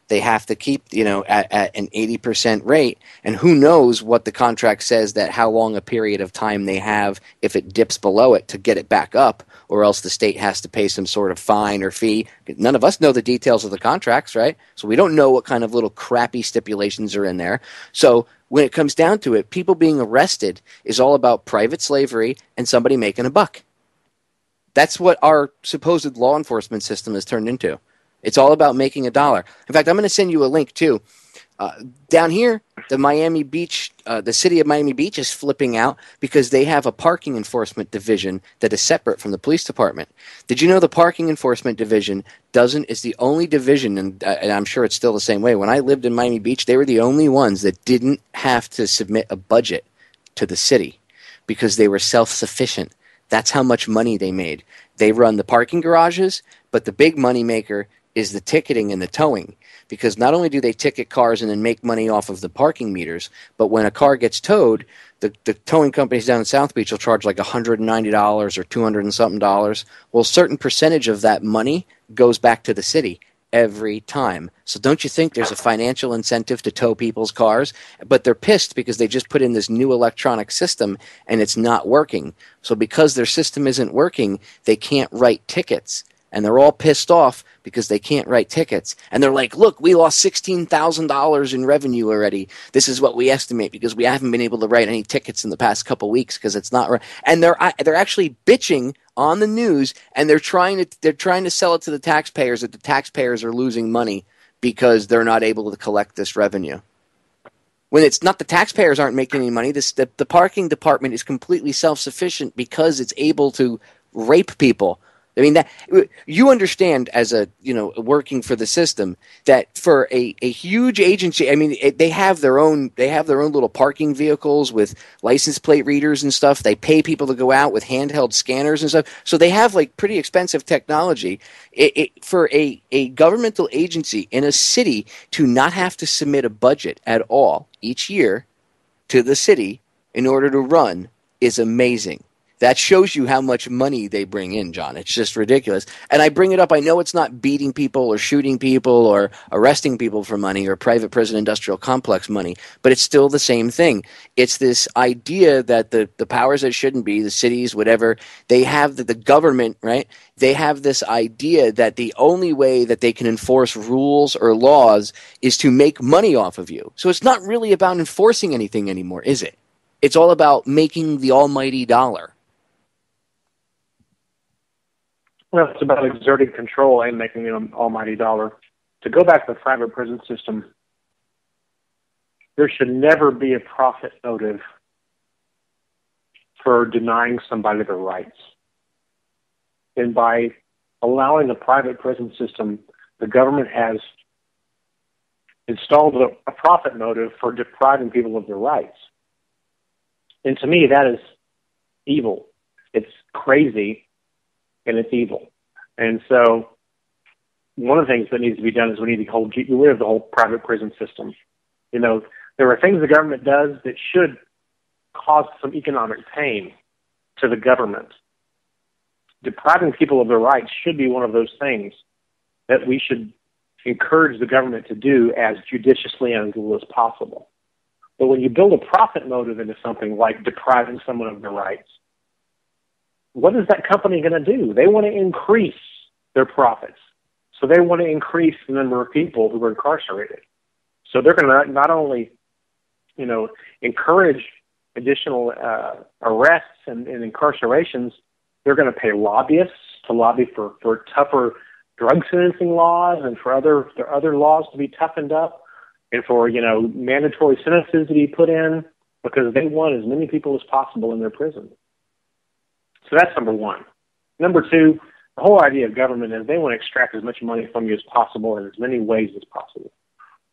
they have to keep, at an 80% rate, and who knows what the contract says, that how long a period of time they have if it dips below it to get it back up, or else the state has to pay some sort of fine or fee. None of us know the details of the contracts, right? So we don't know what kind of little crappy stipulations are in there. So when it comes down to it, people being arrested is all about private slavery and somebody making a buck. That's what our supposed law enforcement system has turned into. It's all about making a dollar. In fact, I'm going to send you a link too. Down here, the city of Miami Beach is flipping out because they have a parking enforcement division that is separate from the police department. Did you know the parking enforcement division is the only division, and I'm sure it's still the same way. When I lived in Miami Beach, they were the only ones that didn't have to submit a budget to the city because they were self-sufficient. That's how much money they made. They run the parking garages, but the big money maker is the ticketing and the towing, because not only do they ticket cars and then make money off of the parking meters, but when a car gets towed, the towing companies down in South Beach will charge like $190 or $200 and something dollars. Well, a certain percentage of that money goes back to the city every time. So don't you think there's a financial incentive to tow people's cars? But they're pissed because they just put in this new electronic system and it's not working. So because their system isn't working, they can't write tickets. And they're all pissed off because they can't write tickets. And they're like, look, we lost $16,000 in revenue already. This is what we estimate because we haven't been able to write any tickets in the past couple weeks because it's not right. And they're actually bitching on the news, and they're trying to sell it to the taxpayers that the taxpayers are losing money because they're not able to collect this revenue. When it's not, the taxpayers aren't making any money. The parking department is completely self-sufficient because it's able to rape people. I mean, that you understand as working for the system that for a huge agency, I mean, they have their own little parking vehicles with license plate readers and stuff. They pay people to go out with handheld scanners and stuff. So they have like pretty expensive technology. For a governmental agency in a city to not have to submit a budget at all each year to the city in order to run is amazing. That shows you how much money they bring in, John. It's just ridiculous. And I bring it up. I know it's not beating people or shooting people or arresting people for money or private prison industrial complex money, but it's still the same thing. It's this idea that the powers that shouldn't be, the cities, whatever, they have the government, right? They have this idea that the only way that they can enforce rules or laws is to make money off of you. So it's not really about enforcing anything anymore, is it? It's all about making the almighty dollar. Well, it's about exerting control and making an almighty dollar. To go back to the private prison system, there should never be a profit motive for denying somebody their rights. And by allowing the private prison system, the government has installed a profit motive for depriving people of their rights. And to me, that is evil. It's crazy. And it's evil. And so one of the things that needs to be done is we need to get rid of the whole private prison system. There are things the government does that should cause some economic pain to the government. Depriving people of their rights should be one of those things that we should encourage the government to do as judiciously and as little as possible. But when you build a profit motive into something like depriving someone of their rights, what is that company going to do? They want to increase their profits. So they want to increase the number of people who are incarcerated. So they're going to not only, encourage additional arrests and incarcerations, they're going to pay lobbyists to lobby for tougher drug sentencing laws and for other laws to be toughened up and for, mandatory sentences to be put in because they want as many people as possible in their prison. So that's number one. Number two, the whole idea of government is they want to extract as much money from you as possible in as many ways as possible.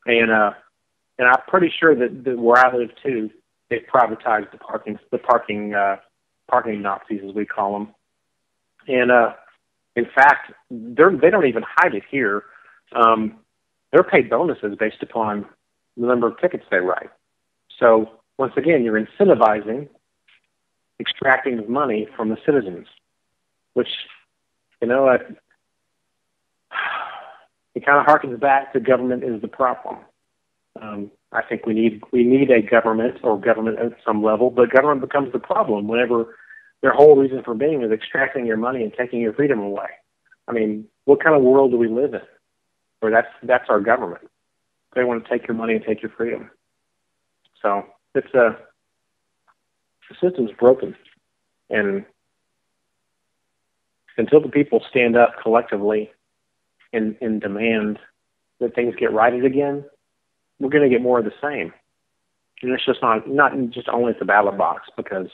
And I'm pretty sure that where I live too, they've privatized the parking Nazis, as we call them. And in fact, they don't even hide it here. They're paid bonuses based upon the number of tickets they write. So once again, you're incentivizing extracting money from the citizens, which, it kind of harkens back to government is the problem. I think we need a government or government at some level, but government becomes the problem whenever their whole reason for being is extracting your money and taking your freedom away. I mean, what kind of world do we live in where that's our government? They want to take your money and take your freedom. So the system's broken, and until the people stand up collectively and demand that things get righted again, we're going to get more of the same. And it's just not just only at the ballot box, because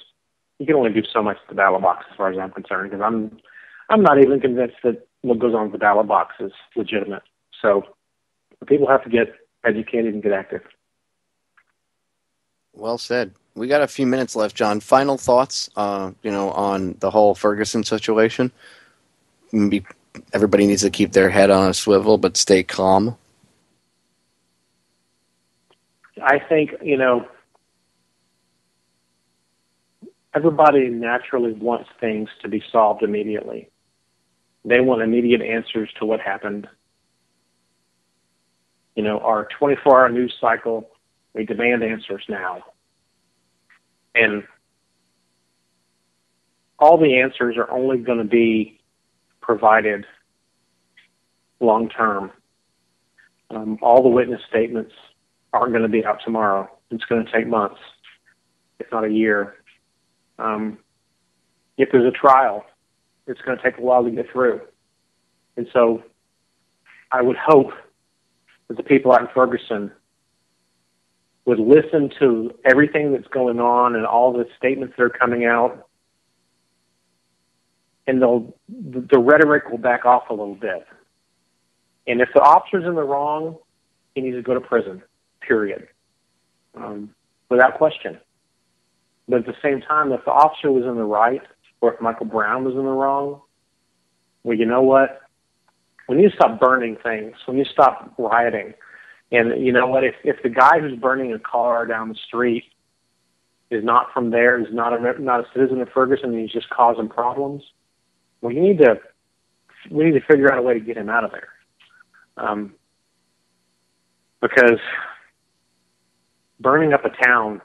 you can only do so much at the ballot box as far as I'm concerned, because I'm not even convinced that what goes on at the ballot box is legitimate. So people have to get educated and get active. Well said. We got a few minutes left, John. Final thoughts, on the whole Ferguson situation. Maybe everybody needs to keep their head on a swivel, but stay calm. I think, everybody naturally wants things to be solved immediately. They want immediate answers to what happened. Our 24-hour news cycle, we demand answers now. And all the answers are only going to be provided long term. All the witness statements aren't going to be out tomorrow. It's going to take months, if not a year. If there's a trial, it's going to take a while to get through. And so I would hope that the people out in Ferguson would listen to everything that's going on and all the statements that are coming out, and the rhetoric will back off a little bit. And if the officer's in the wrong, he needs to go to prison, period, without question. But at the same time, if the officer was in the right, or if Michael Brown was in the wrong, well, you know what? We need to stop burning things. We need to stop rioting. And you know what? If the guy who's burning a car down the street is not from there, is not a citizen of Ferguson, and he's just causing problems, well, we need to figure out a way to get him out of there. Because burning up a town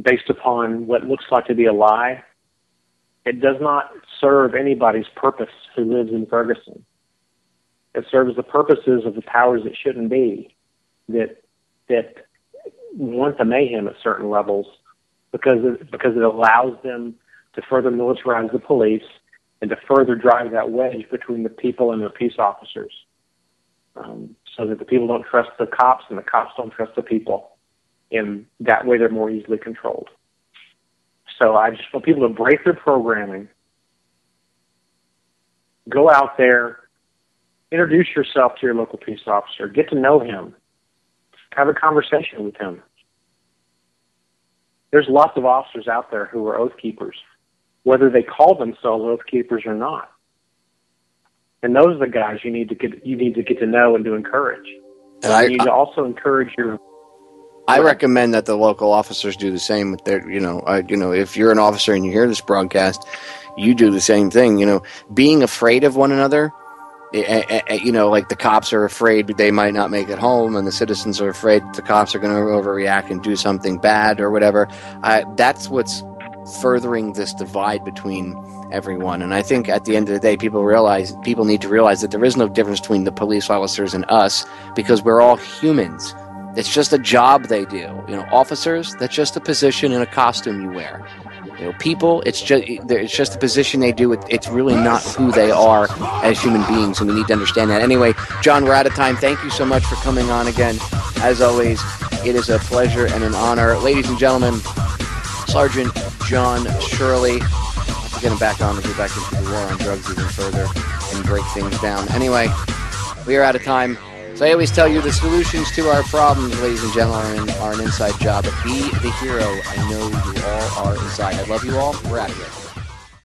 based upon what looks like to be a lie, it does not serve anybody's purpose who lives in Ferguson. It serves the purposes of the powers that shouldn't be, that want the mayhem at certain levels, because it allows them to further militarize the police and to further drive that wedge between the people and the peace officers, so that the people don't trust the cops and the cops don't trust the people. And that way they're more easily controlled. So I just want people to break their programming, go out there, introduce yourself to your local peace officer, get to know him, have a conversation with him. There's lots of officers out there who are oath keepers, whether they call themselves oath keepers or not. And those are the guys you need to get to know and to encourage. And you need to also encourage your. I recommend that the local officers do the same with their. If you're an officer and you hear this broadcast, you do the same thing. Being afraid of one another. Like the cops are afraid they might not make it home, and the citizens are afraid the cops are going to overreact and do something bad or whatever. That's what's furthering this divide between everyone. And I think at the end of the day, people need to realize that there is no difference between the police officers and us, because we're all humans. It's just a job they do. Officers, that's just a position and a costume you wear. People, it's just a position they do. It's really not who they are as human beings, and we need to understand that. Anyway, John, we're out of time. Thank you so much for coming on again. As always, it is a pleasure and an honor. Ladies and gentlemen, Sergeant John Shirley. We're getting back on to get back into the war on drugs even further and break things down. Anyway, we are out of time. So I always tell you, the solutions to our problems, ladies and gentlemen, are an inside job. Be the hero I know you all are inside. I love you all. We're out of here.